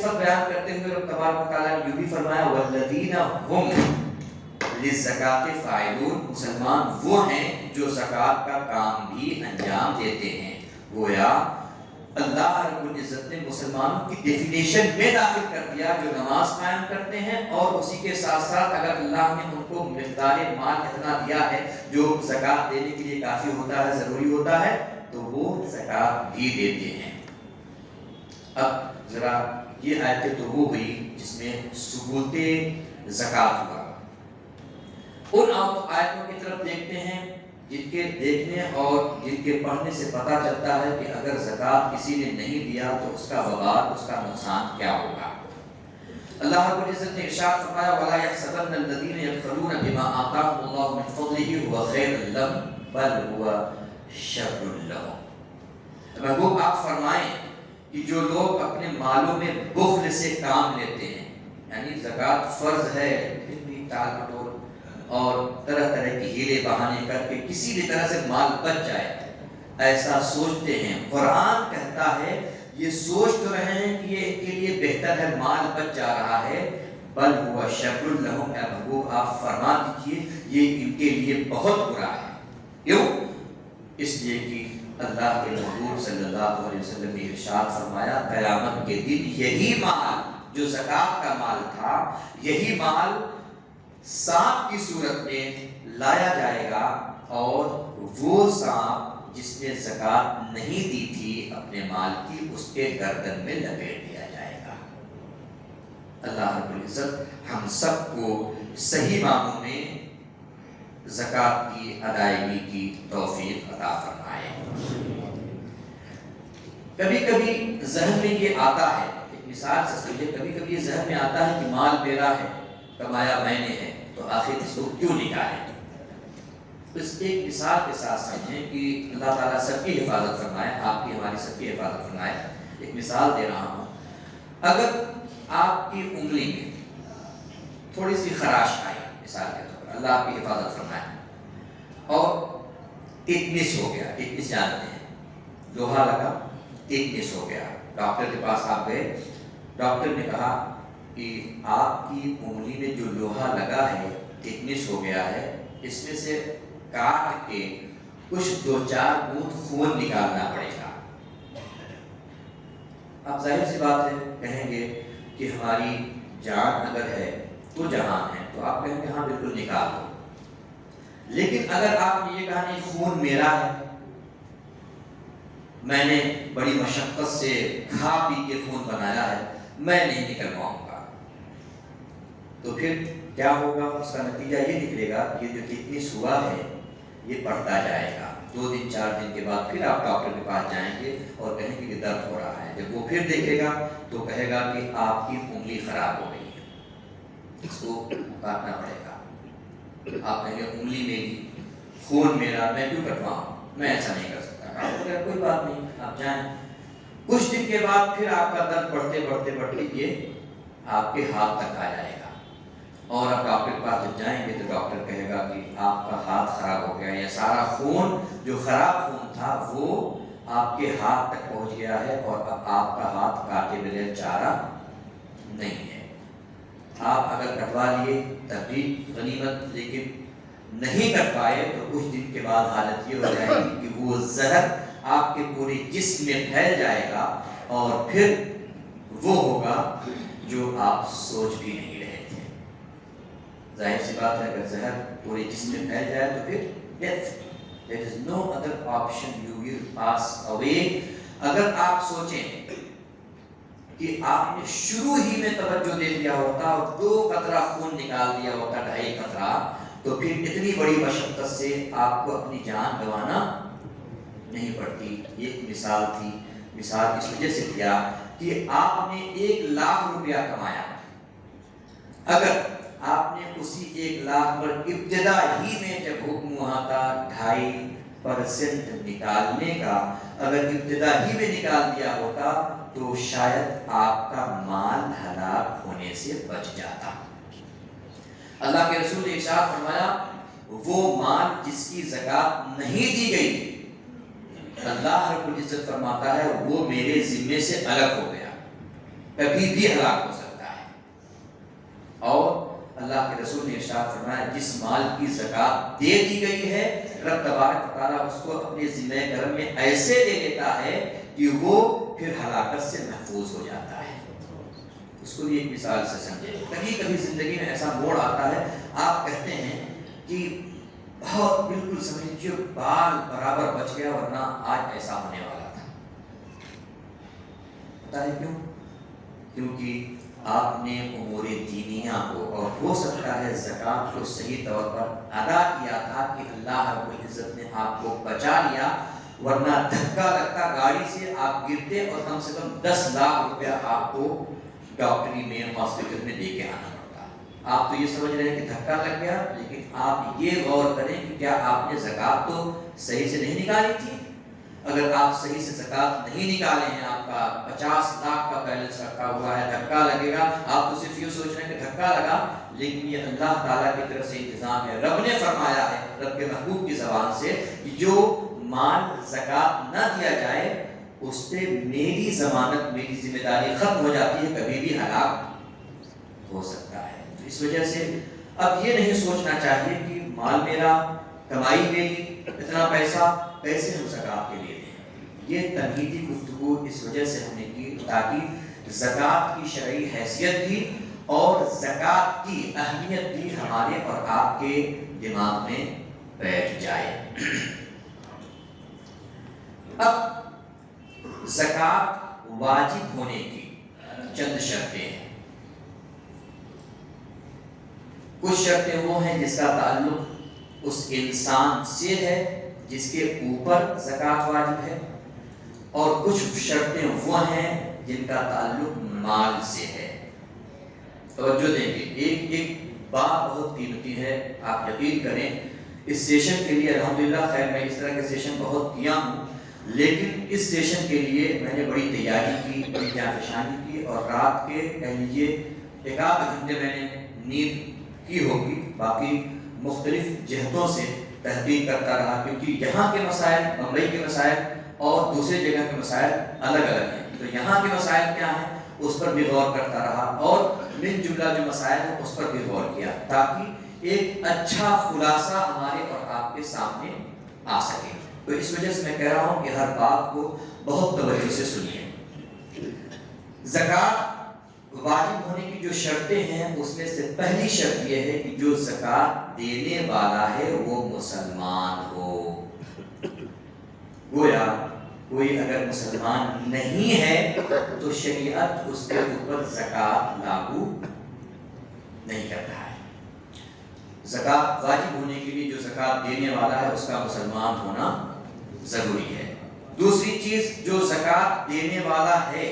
نسبت بیان کرتے ہوئے رب تبارک و تعالیٰ نے یوں بھی فرمایا والذین ہم للزکاۃ فاعلون، مسلمان وہ ہیں جو زکوٰۃ کا کام بھی انجام دیتے ہیں۔ گویا اللہ رب العزت نے مسلمانوں کی ڈیفینیشن میں داخل کر دیا جو نماز قائم کرتے ہیں، اور اسی کے ساتھ ساتھ اگر اللہ نے ان کو مقدار مال اتنا دیا ہے جو زکوٰۃ دینے کے لیے کافی ہوتا ہے، ضروری ہوتا ہے، تو وہ زکوٰۃ بھی دیتے ہیں۔ اب ذرا یہ آیتیں تو وہ ہوئی جس میں ثبوت زکوٰۃ ہوا۔ ان آیتوں کی طرف دیکھتے ہیں جن کے دیکھنے اور جن کے پڑھنے سے پتہ چلتا ہے کہ اگر زکوٰۃ کسی نے نہیں دیا تو اس کا وبال، اس کا نقصان کیا ہوگا۔ اللہ رب العزت نے ارشاد فرمایا وَلَا يَحْسَبَنَّ الَّذِينَ يَبْخَلُونَ بِمَا آتَاهُمُ اللَّهُ مِنْ فَضْلِهِ هُوَ خَيْرٌ لَّهُمْ بَلْ هُوَ شَرٌّ لَّهُمْ۔ محبوب آپ فرمائیں کہ جو لوگ اپنے مالوں میں بخل سے کام لیتے ہیں، یعنی زکوٰۃ فرض ہے پھر بھی ٹال مٹول اور طرح طرح کی ہیلے بہانے کر کے کسی بھی طرح سے مال بچ جائے، ایسا سوچتے ہیں۔ قرآن کہتا ہے یہ سوچ تو رہے ہیں کہ یہ ان کے لیے بہتر ہے، مال بچ جا رہا ہے، بل ہوا شر لہم، اے محبوب آپ فرما دیجیے یہ ان کے لیے بہت برا ہے۔ کیوں؟ اس لیے کہ اللہ کے محبوب صلی اللہ علیہ وسلم نے ارشاد فرمایا قیامت کے دن یہی مال جو زکوٰۃ کا مال تھا، یہی مال سانپ کی صورت میں لایا جائے گا، اور وہ سانپ جس نے زکوٰۃ نہیں دی تھی اپنے مال کی، اس کے گردن میں لپیٹ دیا جائے گا۔ اللہ رب العزت ہم سب کو صحیح معنوں میں زکوٰۃ کی ادائیگی کی توفیق عطا فرمائے۔ کبھی کبھی ذہن میں یہ آتا ہے، ایک مثال سے سمجھے، کبھی کبھی یہ ذہن میں آتا ہے کہ مال میرا ہے، کمایا میں نے ہے، تو آخر اس کو کیوں نکالیں؟ اس ایک مثال کے ساتھ سمجھیں کہ اللہ تعالیٰ سب کی حفاظت فرمائے، آپ کی ہماری سب کی حفاظت فرمائے۔ ایک مثال دے رہا ہوں، اگر آپ کی انگلی میں تھوڑی سی خراش آئی، مثال کے طور پر، اللہ آپ کی حفاظت فرمائے، اور ٹیٹنس ہو گیا، ٹیٹنس جانتے ہیں، لوہا لگا، ٹیٹنس ہو گیا، ڈاکٹر کے پاس آپ گئے، ڈاکٹر نے کہا کہ آپ کی انگلی میں جو لوہا لگا ہے، ٹیٹنس ہو گیا ہے، اس میں سے کاٹ کے کچھ 2-4 بوند خون نکالنا پڑے گا۔ اب ظاہر سی بات ہے کہیں گے کہ ہماری جان اگر ہے تو جہان ہے، تو آپ کہیں گے ہاں بالکل نکال دو۔ لیکن اگر آپ نے یہ کہا نہیں خون میرا ہے، میں نے بڑی مشقت سے کھا پی کے خون بنایا ہے، میں نہیں نکلواؤں گا، تو پھر کیا ہوگا؟ اس کا نتیجہ یہ نکلے گا کہ جو ٹیٹنس ہوا ہے یہ بڑھتا جائے گا، 2 دن 4 دن کے بعد پھر آپ ڈاکٹر کے پاس جائیں گے اور کہیں گے کہ درد ہو رہا ہے، جب وہ پھر دیکھے گا تو کہے گا کہ آپ کی انگلی خراب ہو گئی ہے، اس کو کاٹنا پڑے گا۔ آپ کہیں گے انگلی میری، خون میرا، میں کیوں کٹواؤں، میں ایسا نہیں کر سکتا۔ آپ کہیں کوئی بات نہیں، آپ جائیں۔ کچھ دن کے بعد پھر آپ کا درد بڑھتے بڑھتے بڑھتے یہ آپ کے ہاتھ تک آ جائے گا، اور آپ ڈاکٹر کے پاس جب جائیں گے تو ڈاکٹر کہے گا کہ آپ کا ہاتھ خراب ہو گیا، یا سارا خون جو خراب خون تھا وہ آپ کے ہاتھ تک پہنچ گیا ہے، اور اب آپ کا ہاتھ کاٹے بغیر چارہ نہیں ہے۔ آپ اگر کٹوا لیے تب بھی غنیمت، لیکن نہیں کٹوائے تو کچھ دن کے بعد حالت یہ ہو جائے گی کہ وہ زہر آپ کے پورے جسم میں پھیل جائے گا، اور پھر وہ ہوگا جو آپ سوچ بھی نہیں رہے تھے۔ ظاہر سی بات ہے اگر زہر پورے جسم میں پھیل جائے تو پھر death, there is no other option, you will pass away۔ اگر آپ سوچیں کہ آپ نے شروع ہی میں توجہ دے دیا ہوتا اور 2 قطرہ خون نکال دیا ہوتا، 2.5 قطرہ، تو پھر اتنی بڑی مشقت سے آپ کو اپنی جان گنوانا نہیں پڑتی۔ یہ ایک مثال تھی، مثال اس وجہ سے دیا کہ آپ نے 1 لاکھ روپیہ کمایا، اگر آپ نے اسی 1 لاکھ پر ابتدا ہی میں جب حکم ہوا تھا 2.5% نکالنے کا، اگر ابتدا ہی میں نکال دیا ہوتا تو شاید آپ کا مال ہلاک ہونے سے بچ جاتا۔ اللہ کے رسول نے ارشاد فرمایا وہ مال جس کی زکوٰۃ نہیں دی گئی، اللہ رب العزت فرماتا ہے وہ میرے ذمے سے الگ ہو گیا۔ کبھی بھی ہلاک ہو سکتا ہے۔ اور اللہ کے رسول نے ارشاد فرمایا جس مال کی زکات دے دی گئی ہے رب تبارک و تعالیٰ اس کو اپنے ذمہ کرم میں ایسے دے دیتا ہے کہ وہ پھر ہلاکت سے محفوظ ہو جاتا ہے۔ اس کو بھی ایک مثال سے سمجھے، کبھی کبھی زندگی میں ایسا موڑ آتا ہے، آپ کہتے ہیں کہ بہت بالکل سمجھیے بال برابر بچ گیا ورنہ آج ایسا ہونے والا تھا۔ پتہ ہے کیوں؟ کیونکہ آپ نے امور دینیہ کو اور ہو سکتا ہے زکات کو صحیح طور پر ادا کیا تھا کہ اللہ رب العزت نے آپ کو بچا لیا، ورنہ دھکا لگتا گاڑی سے آپ گرتے اور کم سے کم 10 لاکھ روپیہ آپ کو ڈاکٹری میں ہاسپٹل میں دے کے آنا پڑتا۔ آپ تو یہ سمجھ رہے ہیں کہ دھکا لگ گیا، لیکن آپ یہ غور کریں کہ کیا آپ نے زکات تو صحیح سے نہیں نکالی تھی؟ اگر آپ صحیح سے زکات نہیں نکالے ہیں، آپ کا 50 لاکھ کا بیلنس رکھا ہوا ہے، دھکا لگے گا، آپ تو صرف یہ سوچ رہے ہیں کہ دھکا لگا، لیکن یہ اللہ تعالیٰ کی طرف سے انتظام ہے۔ رب نے فرمایا ہے رب کے محبوب کی زبان سے کہ جو مال زکات نہ دیا جائے اس پہ میری ضمانت، میری ذمہ داری ختم ہو جاتی ہے، کبھی بھی ہلاک ہو سکتا ہے۔ تو اس وجہ سے اب یہ نہیں سوچنا چاہیے کہ مال میرا، کمائی میری، اتنا پیسہ کیسے ہم زکات کے لیے دیں۔ یہ تمہیدی گفتگو اس وجہ سے ہم نے کی تاکہ زکات کی شرعی حیثیت بھی اور زکات کی اہمیت بھی ہمارے اور آپ کے دماغ میں بیٹھ جائے۔ اب زکات واجب ہونے کی چند شرطیں ہیں۔ کچھ شرطیں وہ ہیں جس کا تعلق اس انسان سے ہے جس کے اوپر زکات واجب ہے، اور کچھ شرطیں وہ ہیں جن کا تعلق مال سے ہے۔ توجہ دیں گے، ایک بات بہت قیمتی ہے، آپ یقین کریں اس سیشن کے لیے الحمدللہ، خیر میں اس طرح کے سیشن بہت کیا ہوں، لیکن اس سیشن کے لیے میں نے بڑی تیاری کی، بڑی جانفشانی کی، اور رات کے کہہ لیجیے 1 گھنٹے میں نے نیند کی ہوگی، باقی مختلف جہتوں سے تحقیق کرتا رہا، کیونکہ یہاں کے مسائل، بمبئی کے مسائل اور دوسرے جگہ کے مسائل الگ الگ ہیں، تو یہاں کے مسائل کیا ہیں اس پر بھی غور کرتا رہا، اور من جملہ جو مسائل ہیں اس پر بھی غور کیا، تاکہ ایک اچھا خلاصہ ہمارے اور آپ کے سامنے آ سکے۔ تو اس وجہ سے میں کہہ رہا ہوں کہ ہر بات کو بہت توجہ سے سنیے۔ زکات واجب ہونے کی جو شرطیں ہیں اس میں سے پہلی شرط یہ ہے کہ جو زکات دینے والا ہے وہ مسلمان ہو۔ گویا کوئی اگر مسلمان نہیں ہے تو شریعت اس کے اوپر زکات لاگو نہیں کرتا ہے۔ زکات واجب ہونے کے لیے جو زکات دینے والا ہے اس کا مسلمان ہونا ضروری ہے۔ دوسری چیز، جو زکات دینے والا ہے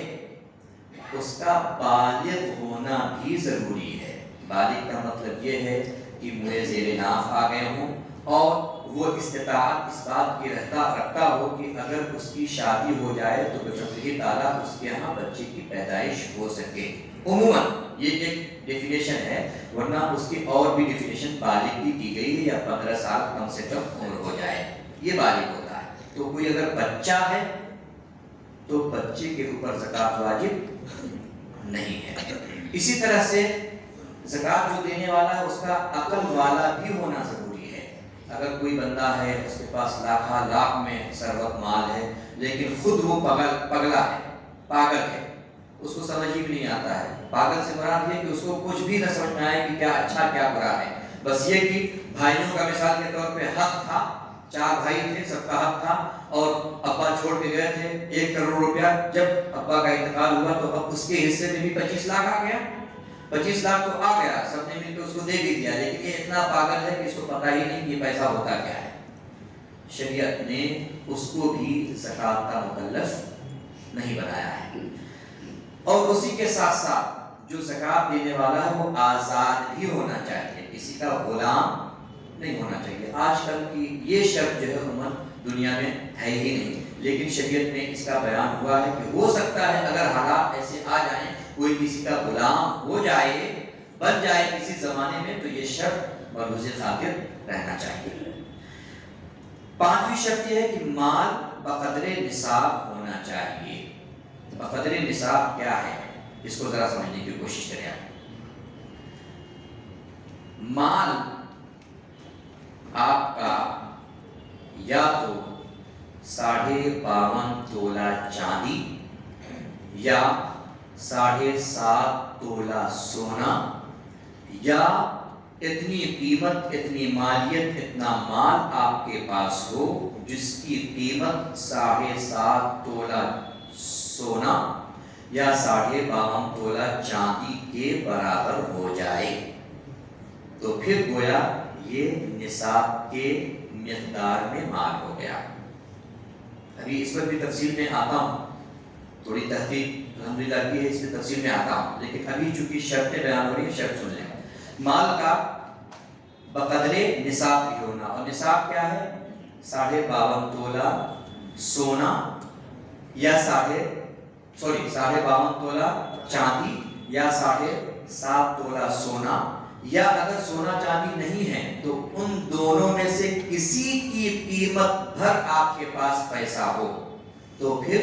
اس کا بالغ ہونا بھی ضروری ہے۔ بالغ کا مطلب یہ ہے کہ منہ زیر ناف آ گئے ہوں اور وہ استطاعت اس بات کی رکھتا ہو کہ اگر اس کی شادی ہو جائے تو بفضل تعالیٰ اس کے ہاں بچے کی پیدائش ہو سکے۔ عموماً یہ ایک ڈیفینیشن ہے، ورنہ اس کی اور بھی ڈیفینیشن بالغ بھی کی گئی ہے، یا 15 سال کم سے کم عمر ہو جائے، یہ بالغ ہوتا ہے۔ تو کوئی اگر بچہ ہے تو بچے کے اوپر زکات واجب نہیں ہے۔ اسی طرح سے زکات جو دینے والا ہے اس کا عقل والا بھی ہونا ضروری ہے۔ اگر کوئی بندہ ہے اس کے پاس لاکھ میں ثروت مال ہے، لیکن خود وہ پگلا ہے، پاگل ہے، اس کو سمجھ ہی بھی نہیں آتا ہے۔ پاگل سے مراد یہ کہ اس کو کچھ بھی نہ سمجھ میں آئے کہ کیا اچھا کیا برا ہے، بس یہ کہ بھائیوں کا مثال کے طور پہ حق تھا، 4 بھائی تھے، سب کا حق تھا، اور ابا چھوڑ کے گئے تھے 1 کروڑ روپیہ، جب ابا کا انتقال ہوا تو اب اس کے حصے میں بھی 25 لاکھ آ گیا، 25 لاکھ تو آ گیا، سب نے مل کے اس کو دے بھی دیا، لیکن یہ اتنا پاگل ہے کہ اس کو پتہ ہی نہیں کہ یہ پیسہ ہوتا کیا ہے۔ شریعت نے اس کو بھی زکات کا مکلف نہیں بنایا ہے۔ اور اسی کے ساتھ ساتھ جو زکات دینے والا ہے وہ آزاد بھی ہونا چاہیے، کسی کا غلام نہیں ہونا چاہیے۔ آج کل کی یہ شرط جو ہے عموماً دنیا میں ہے ہی نہیں، لیکن شریعت میں اس کا بیان ہوا ہے کہ ہو سکتا ہے اگر حالات ایسے آ جائیں، کوئی کسی کا غلام ہو جائے، بن جائے کسی زمانے میں، تو یہ شرط ملحوظ خاطر رہنا چاہیے۔ 5ویں شرط یہ ہے کہ مال بقدر نصاب ہونا چاہیے۔ بقدر نصاب کیا ہے؟ اس کو ذرا سمجھنے کی کوشش کریں آپ. مال آپ کا یا تو 52.5 تولہ چاندی یا 7.5 تولہ سونا یا اتنی قیمت، اتنی مالیت، اتنا مال آپ کے پاس ہو جس کی قیمت 7.5 تولہ سونا یا 52.5 تولہ چاندی کے برابر ہو جائے، تو پھر گویا یہ نصاب کے مقدار میں مال ہو گیا. ابھی اس پر بھی تفصیل میں آتا ہوں، تھوڑی تحقیق الحمدللہ کی ہے، اس میں تفصیل میں آتا ہوں، لیکن ابھی چونکہ شرطیں بیان ہو رہی ہیں شرط سن لیں. مال کا بقدر نصاب بھی ہونا، اور نصاب کیا ہے؟ 52.5 تولہ سونا یا 52.5 تولہ چاندی یا 7.5 تولہ سونا، یا اگر سونا چاندی نہیں ہے تو ان دونوں میں سے کسی کی قیمت بھر آپ کے پاس پیسہ ہو تو پھر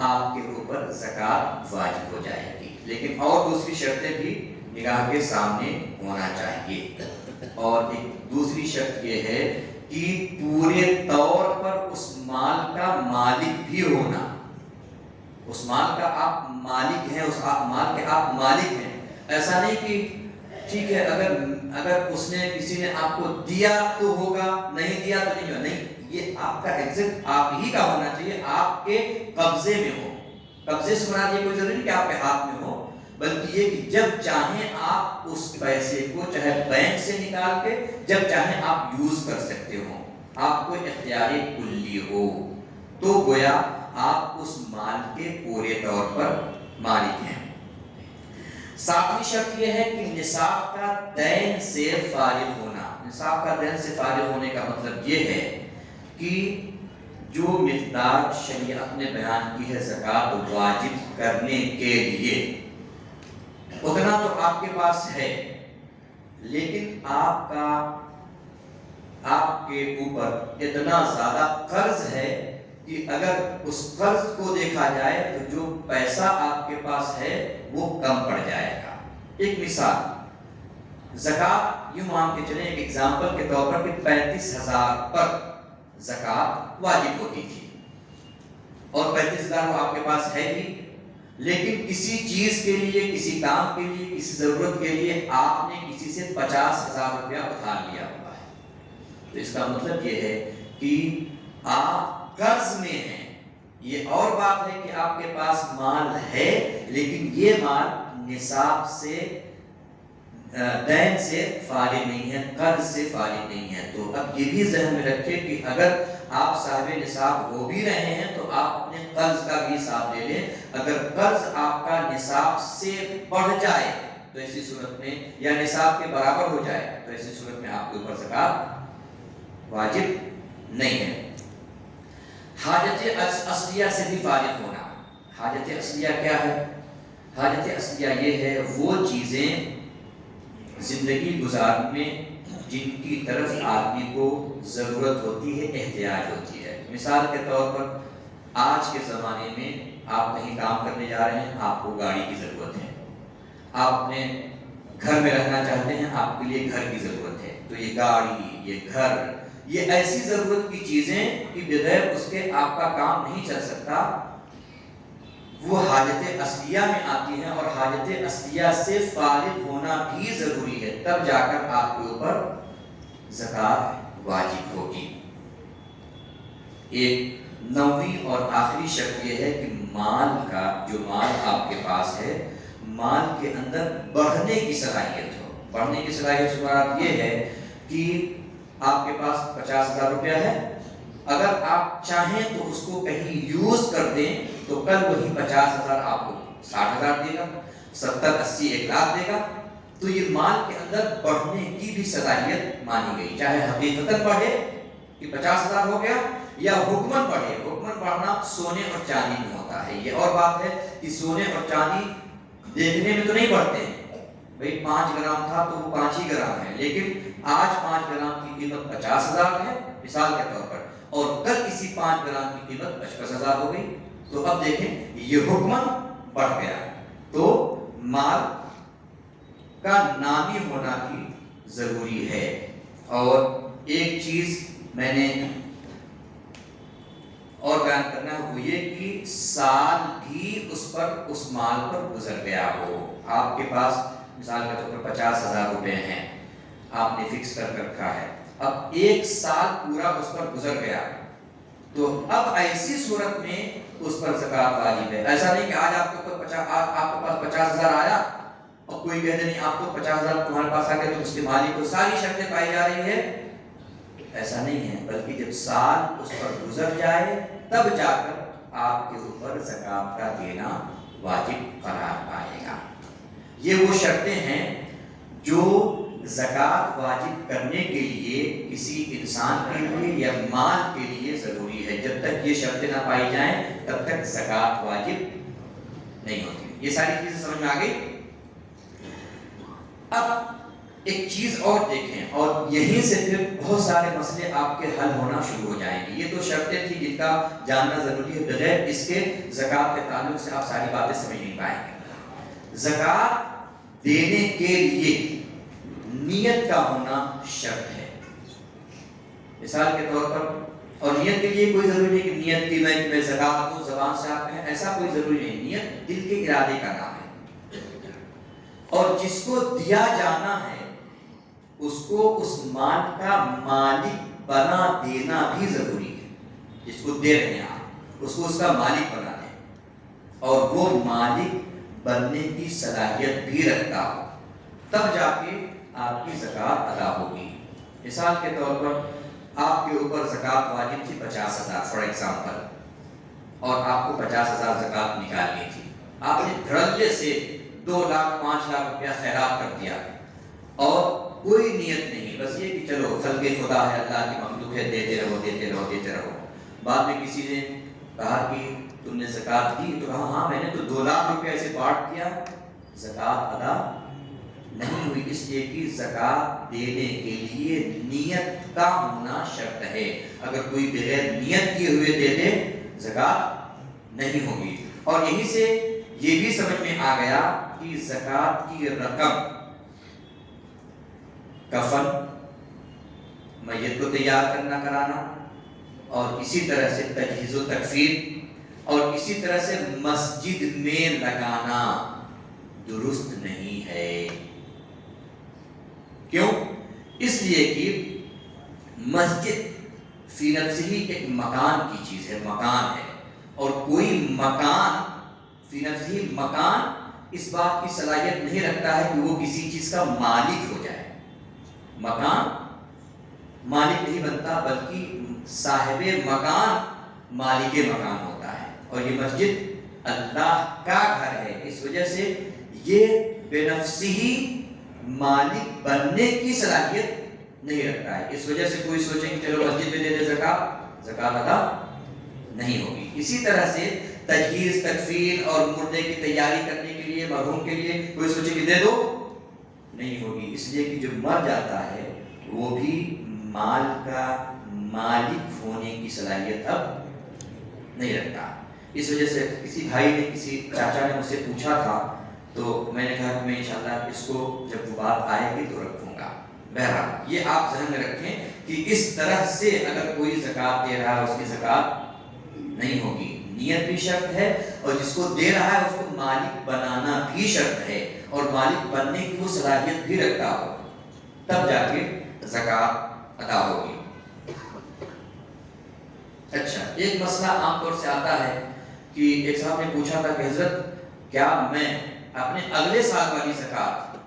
آپ کے اوپر زکوٰۃ واجب ہو جائے گی. لیکن اور دوسری شرطیں بھی نگاہ کے سامنے ہونا چاہیے. اور ایک دوسری شرط یہ ہے کہ پورے طور پر اس مال کا مالک بھی ہونا. اس مال کا آپ مالک ہیں، اس مال کے آپ مالک ہیں. ایسا نہیں کہ ٹھیک ہے اگر اس نے کسی نے آپ کو دیا تو ہوگا، نہیں دیا تو نہیں ہوگا. نہیں، یہ آپ کا ایگزیکٹ آپ ہی کا ہونا چاہیے، آپ کے قبضے میں ہو. قبضے سے مراد یہ کوئی ضروری نہیں کہ آپ کے ہاتھ میں ہو، بلکہ یہ کہ جب چاہیں آپ اس پیسے کو چاہے بینک سے نکال کے جب چاہیں آپ یوز کر سکتے ہو، آپ کو اختیار کلی ہو، تو گویا آپ اس مال کے پورے طور پر مالک ہیں. ساتویں شرط یہ ہے کہ نصاب کا دین سے فارغ ہونا. نصاب کا دین سے فارغ ہونے کا مطلب یہ ہے کہ جو مقدار شریعت نے بیان کی ہے زکوٰۃ واجب کرنے کے لیے، اتنا تو آپ کے پاس ہے، لیکن آپ کے اوپر اتنا زیادہ قرض ہے کہ اگر اس قرض کو دیکھا جائے تو جو پیسہ آپ کے پاس ہے وہ کم پڑ جائے گا. ایک مثال، زکوٰۃ یوں مان کے چلیں، ایک ایگزامپل کے طور پر کہ 35,000 پر زکوٰۃ واجب ہوتی تھی اور 35,000 وہ آپ کے پاس ہے ہی، لیکن کسی چیز کے لیے، کسی کام کے لیے، کسی ضرورت کے لیے آپ نے کسی سے 50,000 روپیہ ادھار لیا ہوا ہے. تو اس کا مطلب یہ ہے کہ آپ قرض میں ہیں. یہ اور بات ہے کہ آپ کے پاس مال ہے لیکن یہ مال نصاب سے دین سے فارغ نہیں ہے، قرض سے فارغ نہیں ہے. تو اب یہ بھی ذہن میں رکھیں کہ اگر آپ صاحب نصاب ہو بھی رہے ہیں تو آپ اپنے قرض کا بھی حساب لے لیں. اگر قرض آپ کا نصاب سے بڑھ جائے تو ایسی صورت میں، یا نصاب کے برابر ہو جائے تو ایسی صورت میں آپ کے اوپر زکوٰۃ واجب نہیں ہے. حاجت اصلیہ سے بھی فارغ ہونا. حاجت اصلیہ کیا ہے؟ حاجت اصلیہ یہ ہے وہ چیزیں زندگی گزارنے میں جن کی طرف آدمی کو ضرورت ہوتی ہے، احتیاج ہوتی ہے. مثال کے طور پر آج کے زمانے میں آپ کہیں کام کرنے جا رہے ہیں، آپ کو گاڑی کی ضرورت ہے. آپ اپنے گھر میں رہنا چاہتے ہیں، آپ کے لیے گھر کی ضرورت ہے. تو یہ گاڑی، یہ گھر، یہ ایسی ضرورت کی چیزیں کہ بغیر اس کے آپ کا کام نہیں چل سکتا، وہ حاجت اصلیہ میں آتی ہیں. اور حاجت اصلیہ سے فارغ ہونا بھی ضروری ہے، تب جا کر آپ کے اوپر زکوٰۃ واجب ہوگی. ایک 9ویں اور آخری شرط یہ ہے کہ مال کا، جو مال آپ کے پاس ہے، مال کے اندر بڑھنے کی صلاحیت ہو. بڑھنے کی صلاحیت سے مراد یہ ہے کہ آپ کے پاس 50,000 روپیہ ہے، اگر آپ چاہیں تو اس کو کہیں یوز کر دیں تو کل وہی 50,000 آپ کو 60,000 دے گا، 70، 80، 1 لاکھ دے گا. تو یہ مال کے اندر بڑھنے کی بھی صلاحیت مانی گئی، چاہے حقیقتاً بڑھے کہ 50,000 ہو گیا، یا حکماً بڑھے. حکماً بڑھنا سونے اور چاندی میں ہوتا ہے. یہ اور بات ہے کہ سونے اور چاندی دیکھنے میں تو نہیں بڑھتے ہیں، بھئی 5 گرام تھا تو وہ 5 ہی گرام ہے، لیکن آج 5 گرام کی قیمت 50,000 ہے مثال کے طور پر، اور کل اسی 5 گرام کی قیمت 55,000 ہو گئی. تو اب دیکھیں یہ حکماً بڑھ گیا. تو مال کا نامی ہونا بھی ضروری ہے۔ اور ایک چیز میں نے اور بیان کرنا ہے وہ یہ کہ سال بھی اس مال پر گزر گیا ہو۔ آپ کے پاس مثال کے طور پر 50,000 روپے ہیں، آپ نے فکس کر رکھا ہے، اب ایک سال پورا اس پر گزر گیا تو اب ایسی صورت میں اس پر زکوٰۃ واجب ہے۔ ایسا نہیں کہ آج آپ کے پاس 50,000 آیا اور کوئی کہتے نہیں آپ کو 50,000 تمہارے پاس آ گئے تو اس کے مالک کو ساری شرطیں پائی جا رہی ہے، ایسا نہیں ہے، بلکہ جب سال اس پر گزر جائے تب جا کر آپ کے اوپر زکوٰۃ کا دینا واجب قرار پائے گا۔ یہ وہ شرطیں ہیں جو زکوٰۃ واجب کرنے کے لیے کسی انسان کے لیے یا مال کے لیے ضروری ہے۔ جب تک یہ شرطیں نہ پائی جائیں تب تک زکوٰۃ واجب نہیں ہوتی۔ یہ ساری چیزیں سمجھ میں آ گئی؟ اب ایک چیز اور دیکھیں، اور یہیں سے پھر بہت سارے مسئلے آپ کے حل ہونا شروع ہو جائیں گے۔ یہ تو شرطیں تھیں جن کا جاننا ضروری ہے، بغیر اس کے زکوٰۃ کے تعلق سے آپ ساری باتیں سمجھ نہیں پائیں گے۔ زکوٰۃ دینے کے لیے نیت کا ہونا شرط ہے۔ مثال کے طور پر، اور نیت کے لیے کوئی ضروری نہیں کہ نیت کی میں زکوٰۃ دوں زبان سے آپ کہیں، ایسا کوئی ضروری نہیں۔ نیت دل کے ارادے کا نام ہے، اور جس کو دیا جانا ہے اس کو اس مال کا مالک بنا دینا بھی ضروری ہے۔ جس کو دے رہے ہیں آپ اس کو اس کا مالک بنا دیں، اور وہ مالک بننے کی صلاحیت بھی رکھتا ہو، تب جا کے آپ کی زکوٰۃ ادا ہوگی۔ مثال کے طور پر آپ کے اوپر زکوٰۃ واجب تھی 50,000 فار ایگزامپل، اور آپ کو 50,000 زکوٰۃ نکالنی تھی، آپ نے دھڑلے سے 2 لاکھ 5 لاکھ روپیہ خیرات کر دیا، اور کوئی نیت نہیں، بس یہ کہ چلو خلق خدا ہے، اللہ کی مخلوق ہے، دیتے رہو دیتے رہو دیتے رہو۔ بعد میں کسی نے کہا کہ تم نے زکوٰۃ دی، تو کہا ہاں میں نے تو 2 لاکھ روپیہ ایسے بانٹ دیا، زکوٰۃ ادا نہیں ہوئی، اس لیے کہ زکوٰۃ دینے کے لیے نیت کا ہونا شرط ہے۔ اگر کوئی بغیر نیت کیے ہوئے دے دے زکوٰۃ نہیں ہوگی۔ اور یہیں سے یہ بھی سمجھ میں آ گیا کہ زکوٰۃ کی رقم، کفن، میت کو تیار کرنا کرانا، اور اسی طرح سے تجہیز و تکفین، اور اسی طرح سے مسجد میں لگانا درست نہیں ہے۔ کیوں؟ اس لیے کہ مسجد فی نفسہ ہی ایک مکان کی چیز ہے، مکان ہے، اور کوئی مکان فی نفسہ ہی مکان اس بات کی صلاحیت نہیں رکھتا ہے کہ وہ کسی چیز کا مالک ہو جائے۔ مکان مالک نہیں بنتا، بلکہ صاحب مکان مالک مکان ہوتا ہے، اور یہ مسجد اللہ کا گھر ہے، اس وجہ سے یہ بے نفسی ہی مالک بننے کی صلاحیت نہیں رکھتا ہے۔ اس وجہ سے کوئی سوچے کہ چلو مسجد میں دے دے زکوٰۃ ادا نہیں ہوگی۔ اسی طرح سے تجہیز، تکفین اور مردے کی تیاری کرنے کے لیے، مرحوم کے لیے کوئی سوچے کہ دے دو، نہیں ہوگی، اس لیے کہ جو مر جاتا ہے وہ بھی مال کا مالک ہونے کی صلاحیت اب نہیں رکھتا۔ اس وجہ سے کسی بھائی نے، کسی چاچا نے مجھ سے پوچھا تھا، تو میں نے کہا کہ میں انشاءاللہ اس کو جب وہ بات آئے گی تو رکھوں گا۔ بہرحال یہ آپ ذہن میں رکھیں کہ اس طرح سے اگر کوئی زکوٰۃ دے رہا ہے اس کی زکوٰۃ نہیں ہوگی۔ نیت بھی شرط ہے، اور جس کو دے رہا ہے اس کو مالک بنانا بھی شرط ہے، اور مالک بننے کی وہ صلاحیت بھی رکھتا ہو، تب جا کے زکوٰۃ ادا ہوگی۔ اچھا، ایک مسئلہ عام طور سے آتا ہے کہ ایک صاحب نے پوچھا تھا کہ حضرت کیا میں اپنے اگلے سال والی زکوٰۃ،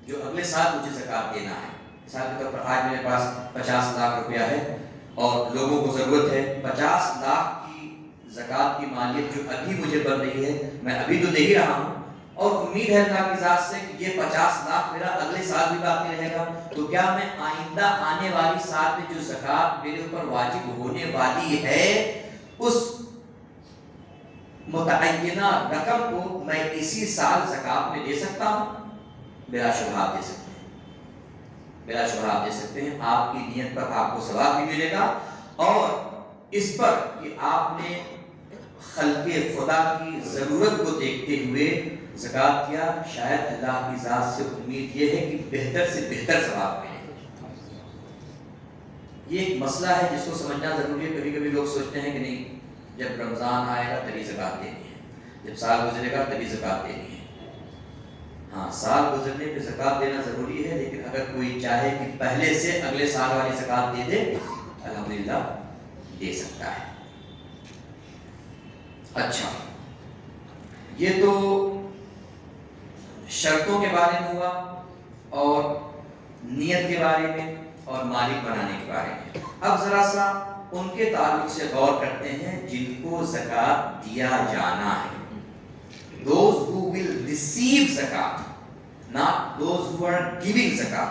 جو اگلے سال مجھے زکوٰۃ دینا ہے، مثال کے طور پر آج میرے پاس 50 لاکھ روپیہ ہے اور لوگوں کو ضرورت ہے، 50 لاکھ کی زکوٰۃ کی مالیت جو ابھی مجھے بن رہی ہے، میں ابھی تو دے ہی رہا ہوں، اور امید ہے اللہ کی ذات سے کہ یہ 50 لاکھ میرا اگلے سال بھی باقی رہے گا، تو کیا میں آئندہ آنے والی سال میں جو زکوٰۃ میرے اوپر واجب ہونے والی ہے اس متعینہ رقم کو میں اسی سال زکوٰۃ میں دے سکتا ہوں؟ بلا شبہ آپ دے سکتے ہیں، بلا شبہ آپ دے سکتے ہیں۔ آپ کی نیت پر آپ کو ثواب بھی ملے گا، اور اس پر کہ آپ نے خلق خدا کی ضرورت کو دیکھتے ہوئے زکات دیا، شاید اللہ کی ذات سے امید یہ ہے کہ بہتر سے بہتر ثواب ملے۔ یہ ایک مسئلہ ہے جس کو سمجھنا ضروری ہے۔ کبھی کبھی لوگ سوچتے ہیں کہ نہیں، جب رمضان آئے گا تبھی زکات دینی ہے، جب سال گزرے گا تبھی زکات دینی ہے۔ ہاں، سال گزرنے پہ زکات دینا ضروری ہے، لیکن اگر کوئی چاہے کہ پہلے سے اگلے سال والی زکات دے دے، الحمدللہ دے سکتا ہے۔ اچھا، یہ تو شرطوں کے بارے میں ہوا، اور نیت کے بارے میں، اور مالک بنانے کے بارے میں۔ اب ذرا سا ان کے تعلق سے غور کرتے ہیں جن کو زکات دیا جانا ہے۔ Those who will receive zakat, not those who are giving zakat.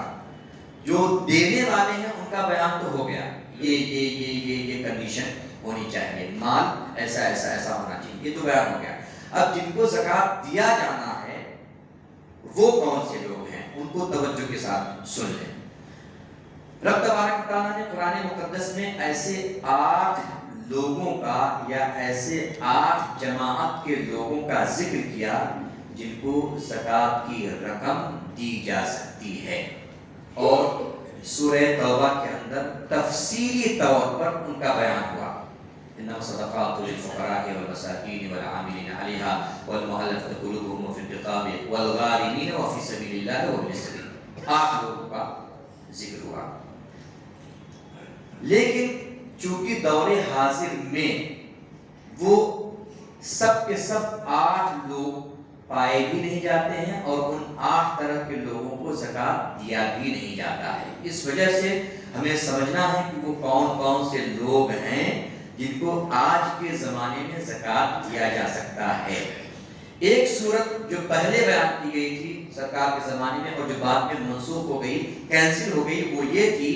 جو دینے والے ہیں ان کا بیان تو ہو گیا، یہ کنڈیشن ہونی چاہیے، مال ایسا ایسا ایسا ہونا چاہیے، یہ تو بیان ہو گیا۔ اب جن کو زکات دیا جانا ہے وہ کون سے لوگ ہیں، ان کو توجہ کے ساتھ سن لیں۔ رب تبارک تعالیٰ نے قرآن مقدس میں ایسے 8 لوگوں کا یا ایسے 8 جماعت کے لوگوں کا ذکر کیا جن کو زکات کی رقم دی جا سکتی ہے، اور سورہ توبہ کے اندر تفصیلی طور پر ان کا بیان ہوا۔ انما الصدقات للفقراء والمساکین والعاملین علیہا والمؤلفۃ قلوبہم وفی الرقاب والغارمین وفی سبیل اللہ وابن السبیل۔ 8 لوگوں کا ذکر ہوا، لیکن چونکہ دور حاضر میں وہ سب کے سب 8 لوگ پائے بھی نہیں جاتے ہیں، اور ان 8 طرح کے لوگوں کو زکات دیا بھی نہیں جاتا ہے۔ اس وجہ سے ہمیں سمجھنا ہے کہ وہ کون کون سے لوگ ہیں جن کو آج کے زمانے میں زکات دیا جا سکتا ہے۔ ایک صورت جو پہلے بیان کی گئی تھی سرکار کے زمانے میں، اور جو بعد میں منسوخ ہو گئی، کینسل ہو گئی، وہ یہ تھی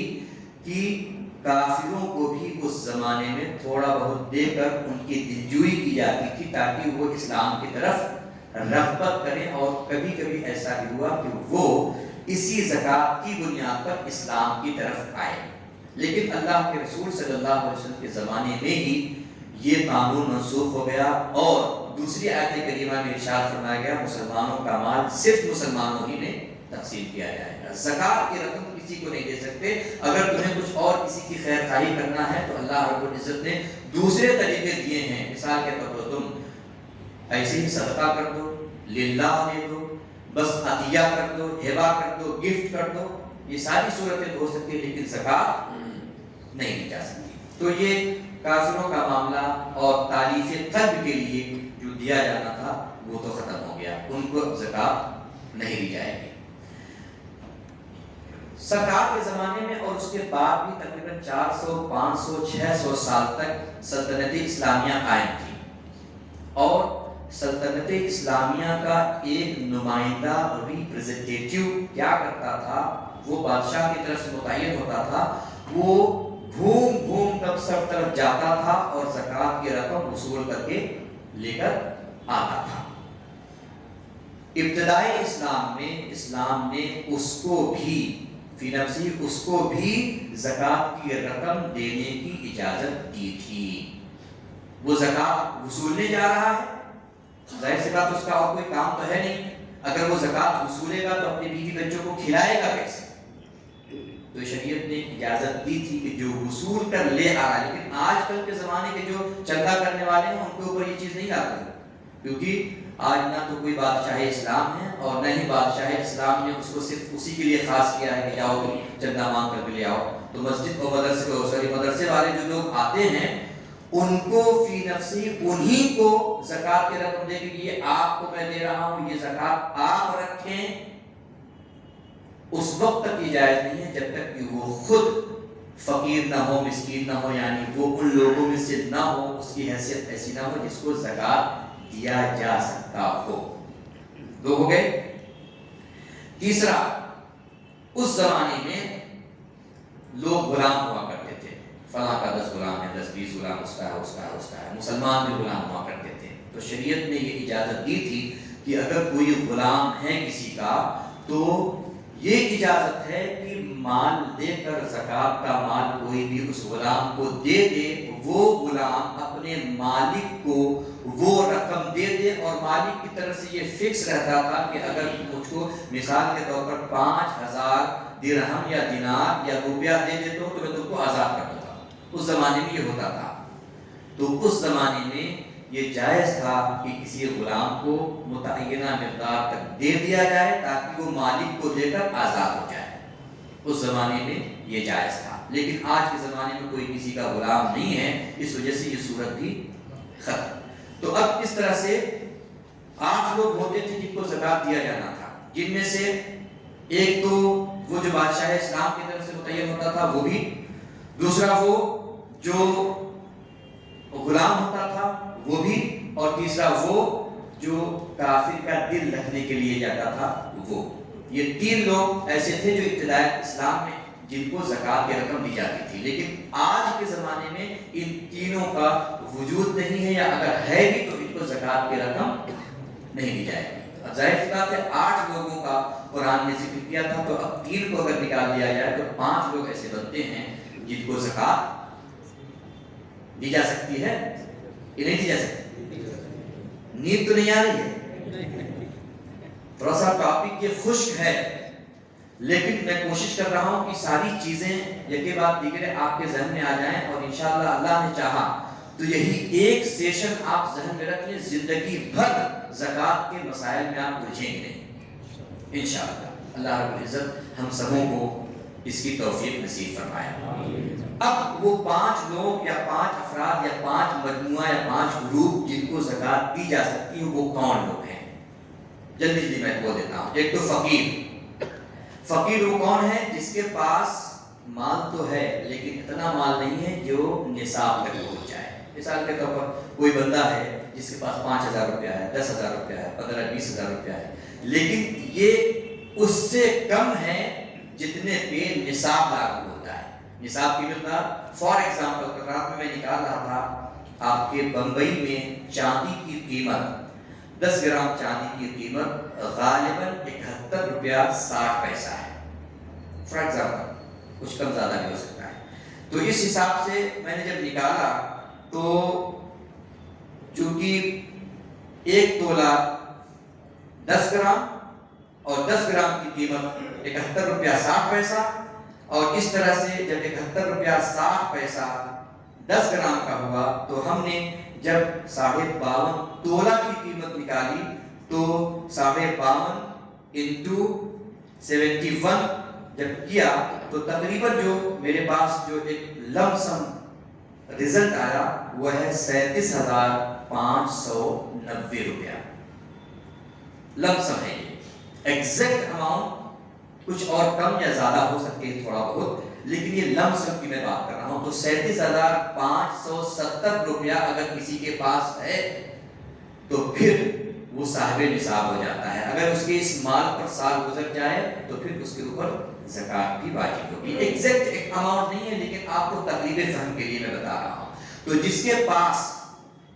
کہ کافروں کو بھی اس زمانے میں تھوڑا بہت دے کر ان کی دلجوئی کی جاتی تھی تاکہ وہ اسلام کی طرف رغبت کریں، اور کبھی کبھی ایسا بھی ہوا کہ وہ اسی زکات کی بنیاد پر اسلام کی طرف آئے۔ لیکن اللہ کے رسول صلی اللہ علیہ وسلم کے زمانے میں ہی یہ قانون منسوخ ہو گیا، اور دوسری آیت کریمہ میں ارشاد فرمایا گیا مسلمانوں کا مال صرف مسلمانوں ہی میں تقسیم کیا جائے گا، زکات کی رقم کسی کو نہیں دے سکتے۔ اگر تمہیں کچھ اور کسی کی خیر خواہی کرنا ہے تو اللہ رب العزت نے دوسرے طریقے دیے ہیں۔ مثال کے طور پر تم ایسے ہی صدقہ کر دو، للہ دے دو، بس عطیہ کر دو، ہبہ کر دو، گفٹ کر دو، یہ ساری صورتیں ہو سکتی ہیں، لیکن زکات نہیں دی جا سکتی۔ تو یہ کافروں کا معاملہ اور تالیف قلب کے لیے جو دیا جانا تھا وہ تو ختم ہو گیا، ان کو زکات نہیں دی جائے گی۔ سرکار کے زمانے میں اور اس کے بعد بھی تقریباً 400 500 600 سال تک سلطنت اسلامیہ قائم تھی، اور سلطنت اسلامیہ کا ایک نمائندہ ریپرزنٹیٹیو کیا کرتا تھا، وہ بادشاہ کی طرف سے متعین ہوتا تھا، وہ گھوم گھوم کر سب طرف جاتا تھا اور زکات کی رقم وصول کر کے لے کر آتا تھا۔ ابتدائی اسلام نے اس کو بھی فی نفسی اس کو بھی زکات کی رقم دینے کی اجازت دی تھی۔ وہ زکات وصولنے جا رہا ہے، ظاہر سی بات اس کا اور کوئی کام تو ہے نہیں، اگر وہ زکات وصولے گا تو اپنے بیوی بچوں کو کھلائے گا کیسے؟ تو شریعت نے اجازت دی تھی کہ جو وصول کر لے آ رہا ہے، لیکن آج کل کے زمانے کے جو چندہ کرنے والے ہیں ان کے اوپر یہ چیز نہیں آتی، کیونکہ آج نہ تو کوئی بادشاہ اسلام ہے اور نہ ہی بادشاہ اسلام نے اس کو صرف اسی کے لیے خاص کیا ہے کہ جاؤ تم چندہ مانگ کر لے آؤ۔ تو مسجد اور مدرسے والے جو لوگ آتے ہیں ان کو فی نفسی انہی کو زکات کی رقم دے کہ یہ آپ کو میں دے رہا ہوں، یہ زکات آپ رکھیں، اس وقت تک یہ جائز نہیں ہے جب تک کہ وہ خود فقیر نہ ہو، مسکین نہ ہو، یعنی وہ ان لوگوں میں سے نہ ہو، اس کی حیثیت ایسی نہ ہو جس کو زکات دیا جا سکتا ہو۔ 2 ہو گئے۔ تیسرا، اس زمانے میں لوگ غلام ہوا کرتے تھے، فلاں کا 10 غلام ہے، 10 20 غلام اس کا ہے، مسلمان بھی غلام ہوا کرتے تھے۔ تو شریعت نے یہ اجازت دی تھی کہ اگر کوئی غلام ہے کسی کا تو یہ اجازت ہے کہ مال دے کر زکات کا مال کوئی بھی اس غلام کو دے دے، وہ غلام اپنے مالک کو وہ رقم دے دے، اور مالک کی طرف سے یہ فکس رہتا تھا کہ اگر مجھ کو مثال کے طور پر 5000 درہم یا دینار یا روپیہ دے دے تو میں تم کو آزاد کر دوں گا۔ اس زمانے میں یہ ہوتا تھا۔ تو اس زمانے میں یہ جائز تھا کہ کسی غلام کو متعینہ مقدار تک دے دیا جائے تاکہ وہ مالک کو دے کر آزاد ہو جائے۔ اس زمانے میں یہ جائز تھا، لیکن آج کے زمانے میں کوئی کسی کا غلام نہیں ہے، اس وجہ سے یہ صورت بھی ختم۔ تو اب اس طرح سے 8 لوگ ہوتے تھے جن کو زکوٰۃ دیا جانا تھا، جن میں سے ایک تو وہ جو بادشاہ اسلام کی طرف سے متعین ہوتا تھا وہ بھی، دوسرا وہ جو غلام ہوتا تھا وہ بھی، اور تیسرا وہ جو کافر کا دل رکھنے کے لیے جاتا تھا وہ۔ یہ 3 لوگ ایسے تھے جو ابتدائی اسلام میں جن کو زکوٰۃ کی رقم دی جاتی تھی، لیکن آج کے زمانے میں ان تینوں کا وجود نہیں ہے، یا اگر ہے بھی تو ان کو زکوٰۃ کی رقم نہیں دی جائے گی۔ اب ظاہر سی بات ہے 8 لوگوں کا قرآن نے ذکر کیا تھا، تو اب 3 کو اگر نکال دیا جائے تو 5 لوگ ایسے بنتے ہیں جن کو زکوٰۃ دی جا سکتی ہے، یہ نہیں دی جا سکتی۔ نیند تو نہیں آ رہی ہے؟ تھوڑا سا ٹاپک یہ خشک ہے، لیکن میں کوشش کر رہا ہوں کہ ساری چیزیں یکے بعد دیگرے آپ کے ذہن میں آ جائیں، اور انشاءاللہ اللہ نے چاہا تو یہی ایک سیشن آپ ذہن میں رکھ لیں، زندگی بھر زکوٰۃ کے مسائل میں آپ الجھیں گے نہیں انشاءاللہ۔ اللہ رب العزت ہم سبوں کو اس کی توفیق نصیب فرمائے۔ اب وہ 5 لوگ یا 5 افراد یا 5 مجموعہ یا 5 گروپ جن کو زکوٰۃ دی جا سکتی ہے، وہ کون لوگ ہیں؟ جلدی جلدی میں بول دیتا ہوں۔ ایک تو فقیر۔ فقیر وہ کون ہے؟ جس کے پاس مال تو ہے لیکن اتنا مال نہیں ہے جو نصاب تک پہنچ جائے۔ مثال کے طور پر کوئی بندہ ہے جس کے پاس 5000 روپیہ ہے، 10000 روپیہ ہے، 15-20 ہزار روپیہ ہے، لیکن یہ اس سے کم ہے جتنے پہ نصاب لاگو ہوتا ہے۔ نصاب کی مقدار فار ایگزامپل رات میں نکال رہا تھا، آپ کے بمبئی میں چاندی کی قیمت 10 گرام چاندی کی قیمت غالباً 71 روپیہ 60 پیسہ ہے، فار ایگزامپل، کچھ کم زیادہ بھی ہو سکتا ہے۔ تو اس حساب سے میں نے جب نکالا تو چونکہ 1 تولہ 10 گرام اور 10 گرام کی قیمت 71 روپیہ 60 پیسہ، اور اس طرح سے جب 71 روپیہ 60 پیسہ 10 گرام کا ہوا تو ہم نے جب 52.5 تولہ کی قیمت نکالی تو 52.5 انٹو 71 جب کیا تو تقریباً جو میرے پاس جو ایک لم سم رزلٹ آیا وہ ہے 37,590 روپیہ۔ لم سم ہے یہ، ایگزیکٹ اماؤنٹ کچھ اور کم یا زیادہ ہو سکتے ہیں تھوڑا بہت، لیکن یہ لم سم کی میں بات کر رہا ہوں۔ تو 37,570 روپیہ اگر کسی کے پاس ہے تو پھر وہ صاحب نصاب ہو جاتا ہے۔ اگر اس کے اس مال پر سال گزر جائے تو پھر اس کے اوپر زکوٰۃ بھی واجب ہوگی۔ ایگزیکٹ ایک اماؤنٹ نہیں ہے، لیکن آپ کو تقریبی فہم کے لیے میں بتا رہا ہوں۔ تو جس کے پاس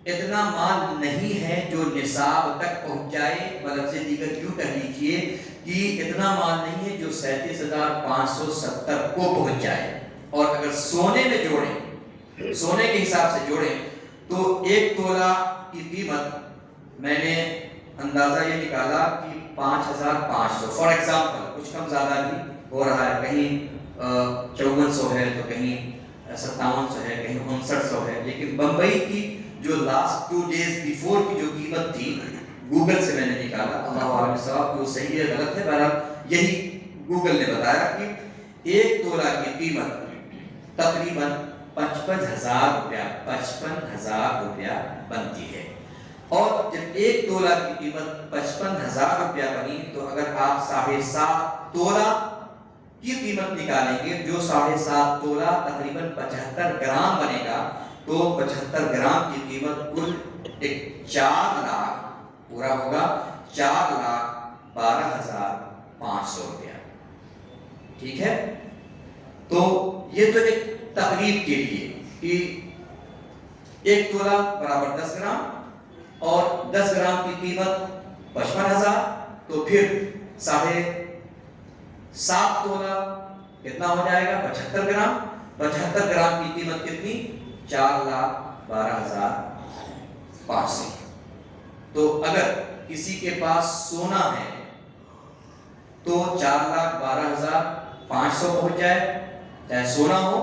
اتنا مال نہیں ہے جو نصاب تک پہنچ جائے، مطلب سے دیگر کیوں کہہ لیجیے کہ اتنا مال نہیں ہے جو 37,570 کو پہنچ جائے، اور اگر سونے میں جوڑیں، سونے کے حساب سے جوڑیں تو 1 تولہ کی قیمت میں نے اندازہ یہ نکالا کہ 5,500 فار ایگزامپل، کچھ کم زیادہ بھی ہو رہا ہے، کہیں 5400 ہے تو کہیں 5700 ہے، کہیں 5900 ہے، لیکن بمبئی کی جو لاسٹ 2 days بیفور کی جو قیمت تھی گوگل سے میں نے نکالا، اللہ عالم صاحب جو صحیح ہے غلط ہے، بہرحال یہی گوگل نے بتایا کہ 1 تولہ کی قیمت تقریباً 55,000 روپیہ بنتی ہے۔ اور جب 1 تولہ کی قیمت 55,000 روپیہ بنی تو اگر آپ 7.5 تولہ کی قیمت نکالیں گے، جو 7.5 تولہ تقریباً 75 گرام بنے گا، تو 75 گرام کی قیمت کل 4 لاکھ پورا ہوگا، 4,12,500 روپیہ۔ ٹھیک ہے، تو یہ تو ایک تقریب کے لیے کہ 1 تولہ برابر 10 گرام اور 10 گرام کی قیمت 55,000، تو پھر 7.5 تولہ کتنا ہو جائے گا؟ 75 گرام۔ 75 گرام کی قیمت کتنی؟ 4,12,500۔ تو اگر کسی کے پاس سونا ہے تو 4,12,500 پہنچ جائے، چاہے سونا ہو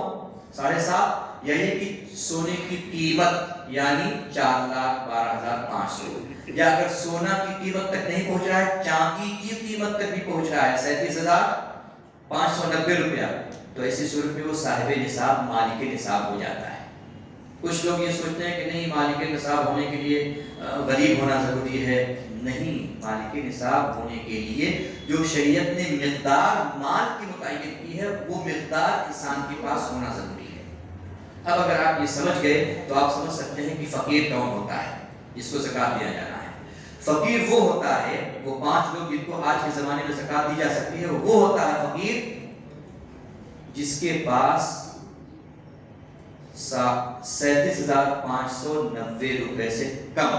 7.5 یا یہ کہ سونے کی قیمت یعنی 4,12,500، یا اگر سونا کی قیمت تک نہیں پہنچ رہا ہے، چاندی کی قیمت تک بھی پہنچ رہا ہے 37,590 روپیہ، تو ایسی صورت میں وہ صاحب نصاب مالک نصاب ہو جاتا ہے۔ کچھ لوگ یہ سوچتے ہیں کہ نہیں مالک نصاب ہونے کے لیے غریب ہونا ضروری ہے، نہیں، مالک نصاب ہونے کے لیے جو شریعت نے مقدار مال کی متعین کی ہے وہ مقدار انسان کے پاس ہونا ضروری ہے۔ اب اگر آپ یہ سمجھ گئے تو آپ سمجھ سکتے ہیں کہ فقیر کون ہوتا ہے جس کو زکوٰۃ دیا جانا ہے۔ فقیر وہ ہوتا ہے، وہ 5 لوگ جن کو آج کے زمانے میں زکوٰۃ دی جا سکتی ہے، وہ ہوتا ہے فقیر جس کے پاس 37,590 روپے سے کم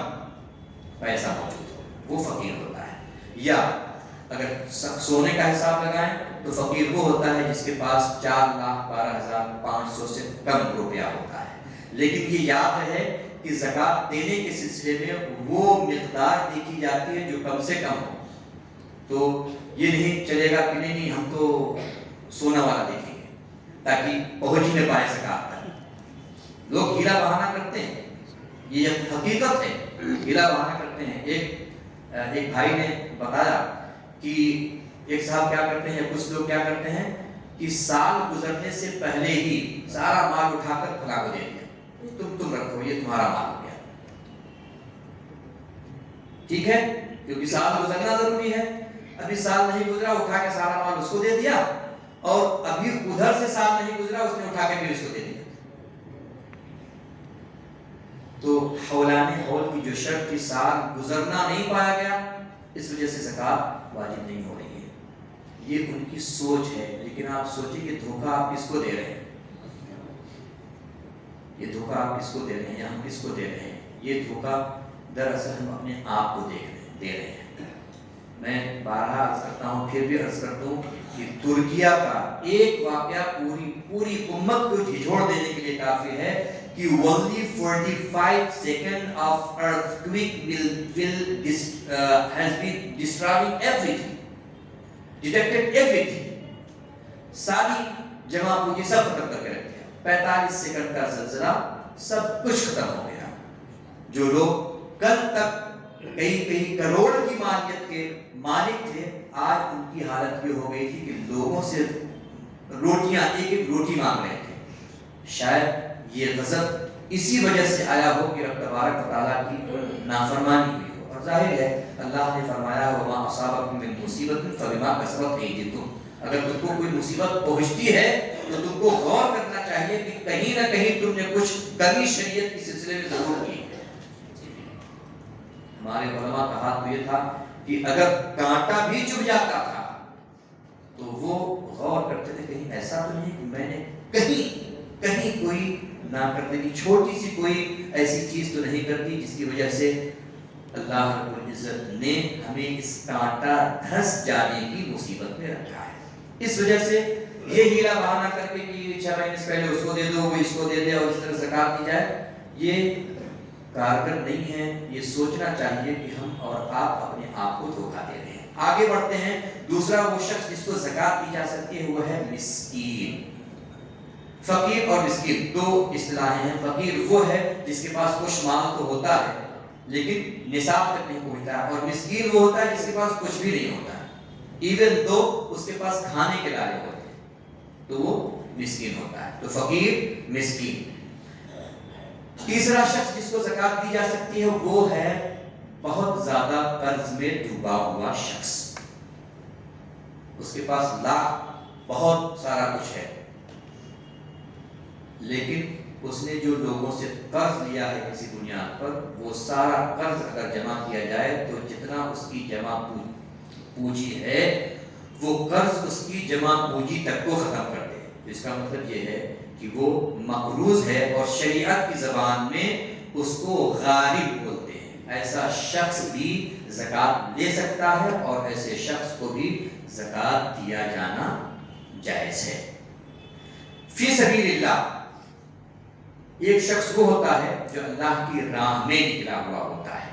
پیسہ موجود ہو، وہ فقیر ہوتا ہے۔ یا اگر سونے کا حساب لگائیں تو فقیر وہ ہوتا ہے جس کے پاس 4,12,500 سے کم روپیہ ہوتا ہے۔ لیکن یہ یاد رہے کہ زکوٰۃ دینے کے سلسلے میں وہ مقدار دیکھی جاتی ہے جو کم سے کم ہو۔ تو یہ نہیں چلے گا کہ نہیں ہم تو سونا والا دیکھیں گے تاکہ پہنچ ہی نہ پائے زکوٰۃ تک۔ لوگ ہیلا بہانہ کرتے ہیں، یہ حقیقت ہے، ہیلا بہانہ کرتے ہیں۔ ایک بھائی نے بتایا کہ ایک صاحب کیا کرتے ہیں، کچھ لوگ کیا کرتے ہیں کہ سال گزرنے سے پہلے ہی سارا مال اٹھا کر فلاں کو دے دیا، تم رکھو یہ تمہارا مال ہو گیا۔ ٹھیک ہے، کیونکہ سال گزرنا ضروری ہے، ابھی سال نہیں گزرا اٹھا کے سارا مال اس کو دے دیا، اور ابھی ادھر سے سال نہیں گزرا اس نے اٹھا کے پھر اس کو دے دیا۔ تو حولان حول کی جو شرط تھی سال گزرنا نہیں پایا گیا، اس وجہ سے زکوٰۃ واجب نہیں ہو رہی ہے۔ یہ ان کی سوچ ہے، لیکن آپ سوچیں یہ دھوکہ آپ کس کو دے رہے ہیں؟ یہ دھوکہ آپ کس کو دے رہے ہیں یا ہم کس کو دے رہے ہیں؟ یہ دھوکہ دراصل ہم اپنے آپ کو دے رہے ہیں۔ میں بارہا عرض کرتا ہوں، پھر بھی عرض کرتا ہوں کہ ترکیہ کا ایک واقعہ پوری امت کو جھنجھوڑ دینے کے لیے کافی ہے کہ only 45 seconds of earthquake has been destroying everything, detected everything. ساری جمع پوجی سب ختم کر کے رکھ دیا۔ 45 سیکنڈ کا زلزلہ سب کچھ ختم ہو گیا۔ جو لوگ کل تک کئی کروڑ کی مالیت کے مالک تھے، آج ان کی حالت یہ ہو گئی تھی کہ لوگوں سے روٹیاں ایک روٹی مانگ رہے تھے۔ شاید یہ غضب اسی وجہ سے آیا ہو کہ رب تبارک و تعالیٰ کی نافرمانی ہوئی ہو۔ اور ظاہر ہے اللہ نے فرمایا وَمَا أَصَابَكُم مِّن مُّصِيبَةٍ فَبِمَا كَسَبَتْ أَيْدِيكُمْ، اگر تم کو کوئی مصیبت پہنچتی ہے تو تم کو غور کرنا چاہیے کہ کہیں نہ کہیں تم نے کچھ کمی شریعت کے سلسلے میں ضرور کی ہے۔ ہمارے علماء کا ہاتھ یہ تھا کہ اگر کانٹا بھی چبھ جاتا تھا تو وہ غور کرتے تھے کہیں ایسا تو نہیں کہ میں نے کہیں کوئی ناکردگی چھوٹی سی کوئی ایسی چیز تو نہیں کر دی جس کی وجہ سے اللہ رب العزت نے ہمیں اس کانٹا دھس جانے کی مصیبت میں رکھا ہے۔ اس وجہ سے یہ ہیلا بہانہ کر کے کہ 6 مہینے سے پہلے اس کو دے دو، وہ اس کو دے دے اور اس طرح زکوٰۃ دی جائے، یہ کارگر نہیں ہے۔ یہ سوچنا چاہیے کہ ہم اور آپ اپنے آپ کو دھوکہ دے رہے ہیں۔ آگے بڑھتے ہیں۔ دوسرا وہ شخص جس کو زکوٰۃ دی جا سکتی ہے وہ ہے مسکین۔ فقیر اور مسکین دو اصطلاحیں ہیں۔ فقیر وہ ہے جس کے پاس کچھ مال تو ہوتا ہے لیکن نصاب تک نہیں پہنچتا ہے، اور مسکین وہ ہوتا ہے جس کے پاس کچھ بھی نہیں ہوتا ہے، ایون تو اس کے پاس کھانے کے لائق ہوتے ہیں تو وہ مسکین ہوتا ہے۔ تو فقیر، مسکین۔ تیسرا شخص جس کو زکوٰۃ دی جا سکتی ہے وہ ہے بہت زیادہ قرض میں ڈوبا ہوا شخص۔ اس کے پاس لاکھ بہت سارا کچھ ہے، لیکن اس نے جو لوگوں سے قرض لیا ہے کسی بنیاد پر، وہ سارا قرض اگر جمع کیا جائے تو جتنا اس کی جمع پونجی ہے وہ قرض اس کی جمع پونجی تک کو ختم کر دے۔ اس کا مطلب یہ ہے کہ وہ مقروض ہے، اور شریعت کی زبان میں اس کو غارب بولتے ہیں۔ ایسا شخص بھی زکوٰۃ لے سکتا ہے اور ایسے شخص کو بھی زکوٰۃ دیا جانا جائز ہے۔ فی سبیل اللہ ایک شخص وہ ہوتا ہے جو اللہ کی راہ میں نکلا ہوا ہوتا ہے۔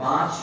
5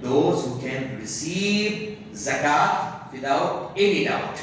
those who can receive zakat without any doubt।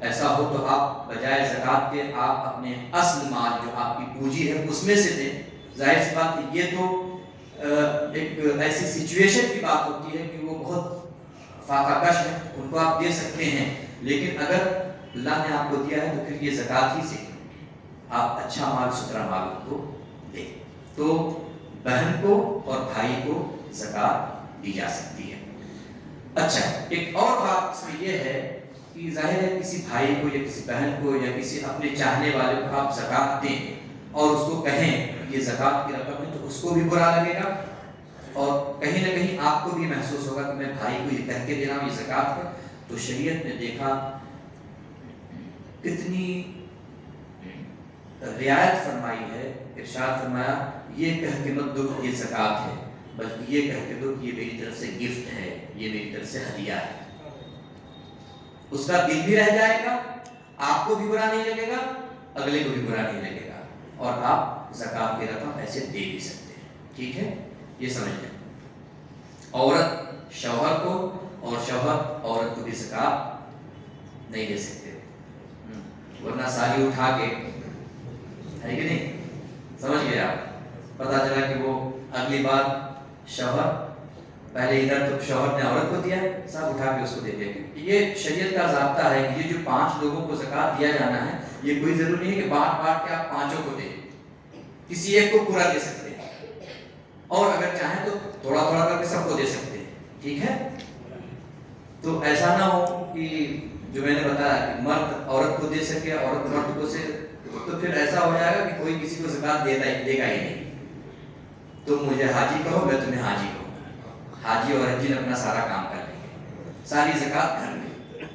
ایسا ہو تو آپ بجائے زکوٰۃ کے آپ اپنے اصل مال جو آپ کی پونجی ہے اس میں سے دیں. ظاہر سی بات ہے یہ تو ایک ایسی سچویشن کی بات ہوتی ہے کہ وہ بہت فاقہ کش ہے, ان کو آپ دے سکتے ہیں, لیکن اگر اللہ نے آپ کو دیا ہے تو پھر یہ زکوٰۃ ہی سے آپ اچھا مال ستھرا مال ان کو دیں. تو بہن کو اور بھائی کو زکوٰۃ دی جا سکتی ہے. اچھا, ایک اور بات اس میں یہ ہے کہ ظاہر ہے کسی بھائی کو یا کسی بہن کو یا کسی اپنے چاہنے والے کو آپ زکوٰۃ دیں اور اس کو کہیں یہ زکوٰۃ کی رقم ہے, تو اس کو بھی برا لگے گا اور کہیں نہ کہیں آپ کو بھی محسوس ہوگا کہ میں بھائی کو یہ کہہ کے دے رہا ہوں یہ زکوٰۃ ہے. تو شریعت نے دیکھا کتنی رعایت فرمائی ہے, ارشاد فرمایا یہ کہہ کے مت دو یہ زکوٰۃ ہے, بلکہ یہ کہہ کے دو کہ یہ میری طرف سے گفٹ ہے, یہ میری طرف سے ہدیہ ہے. اس کا دل بھی رہ جائے گا, آپ کو بھی برا نہیں لگے گا, اگلے کو بھی برا نہیں لگے گا, اور آپ زکوٰۃ کی رقم ایسے دے بھی سکتے ہیں. ٹھیک ہے, یہ سمجھ لیں. عورت شوہر کو اور شوہر عورت کو بھی زکوٰۃ نہیں دے سکتے, ورنہ ساری اٹھا کے, ہے کہ نہیں, سمجھ گئے آپ, پتا چلا کہ وہ اگلی بار شوہر پہلے ادھر تو شوہر نے عورت کو دیا, سب اٹھا کے اس کو دے دیا. یہ شریعت کا ضابطہ ہے کہ یہ جو 5 لوگوں کو زکوٰۃ دیا جانا ہے, یہ کوئی ضروری نہیں ہے کہ بانٹ کے آپ 5 کو دیں, کسی ایک کو پورا دے سکتے ہیں, اور اگر چاہیں تو تھوڑا تھوڑا کر کے سب کو دے سکتے ہیں. ٹھیک ہے, تو ایسا نہ ہو کہ جو میں نے بتایا کہ مرد عورت کو دے سکے, عورت مرد کو سے, تو پھر ایسا ہو جائے گا کہ کوئی کسی کو زکوٰۃ دے گا ہی نہیں. تم مجھے حاجی کہو, میں تمہیں حاجی کہوں, حاجی اور حجی نے اپنا سارا کام کر لیں گے, ساری زکوٰۃ گھر میں.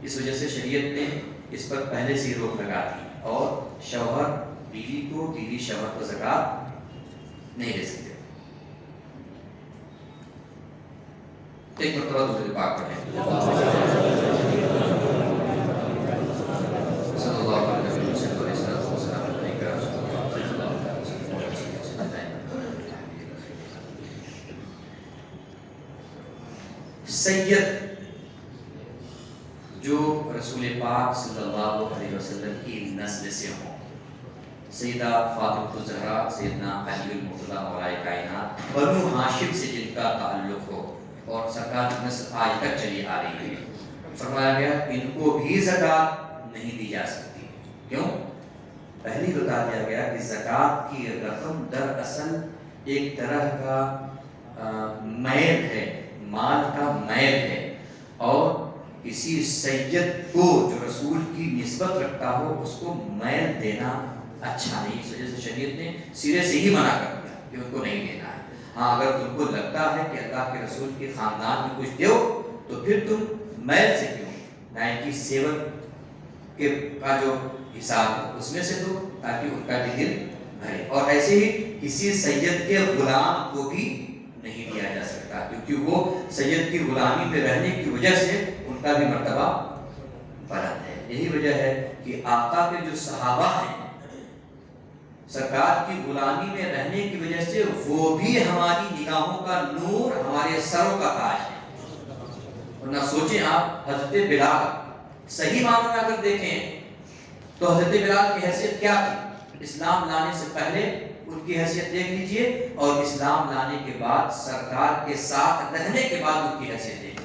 اس وجہ سے شریعت نے اس پر پہلے سے روک لگا دی, اور شوہر بیوی کو, بیوی شوہر کو زکوٰۃ نہیں دے سکتے. ایک مرتبہ دوسرے پاک پڑھیں. صلی اللہ علیہ وسلم. سید جو رسول پاک صلی اللہ علیہ وسلم کی نسل سے ہوں, سیدہ فاطمہ الزہرا, سیدنا علی المرتضیٰ مولائے کائنات, بنو ہاشم سے جن کا تعلق ہو اور سرکار کی نسل آج تک چلی آ رہی ہے, فرمایا گیا ان کو بھی زکوٰۃ نہیں دی جا سکتی. کیوں؟ پہلی بتا دیا گیا کہ زکوٰۃ کی رقم دراصل ایک طرح کا میل ہے, مال کا میل ہے, اور کسی سید کو جو رسول کی نسبت رکھتا ہو اس کو میل دینا اچھا نہیں. اس وجہ سے شریعت نے سرے سے ہی منع کر دیا کہ ان کو نہیں دینا ہے. ہاں, اگر تم کو لگتا ہے کہ اللہ کے رسول کے خاندان میں کچھ دو تو پھر تم میل سے کیوں, 97 کے کا جو حساب ہے اس میں سے دو, تاکہ ان کا بھی دل بھرے. اور ایسے ہی کسی سید کے غلام کو بھی نہیں دیا جا سکتا, کیونکہ وہ سید کی غلامی پہ رہنے کی وجہ سے ان کا بھی مرتبہ بلند ہے. یہی وجہ ہے کہ آقا کے جو صحابہ ہیں, سرکار کی غلامی میں رہنے کی وجہ سے وہ بھی ہماری نگاہوں کا نور, ہمارے سروں کا تاج ہے. ورنہ سوچیں آپ, حضرت بلال, صحیح معنوں میں اگر دیکھیں تو حضرت بلال کی حیثیت کیا تھی؟ اسلام لانے سے پہلے ان کی حیثیت دیکھ لیجئے, اور اسلام لانے کے بعد سرکار کے ساتھ رہنے کے بعد ان کی حیثیت دیکھ لیجئے.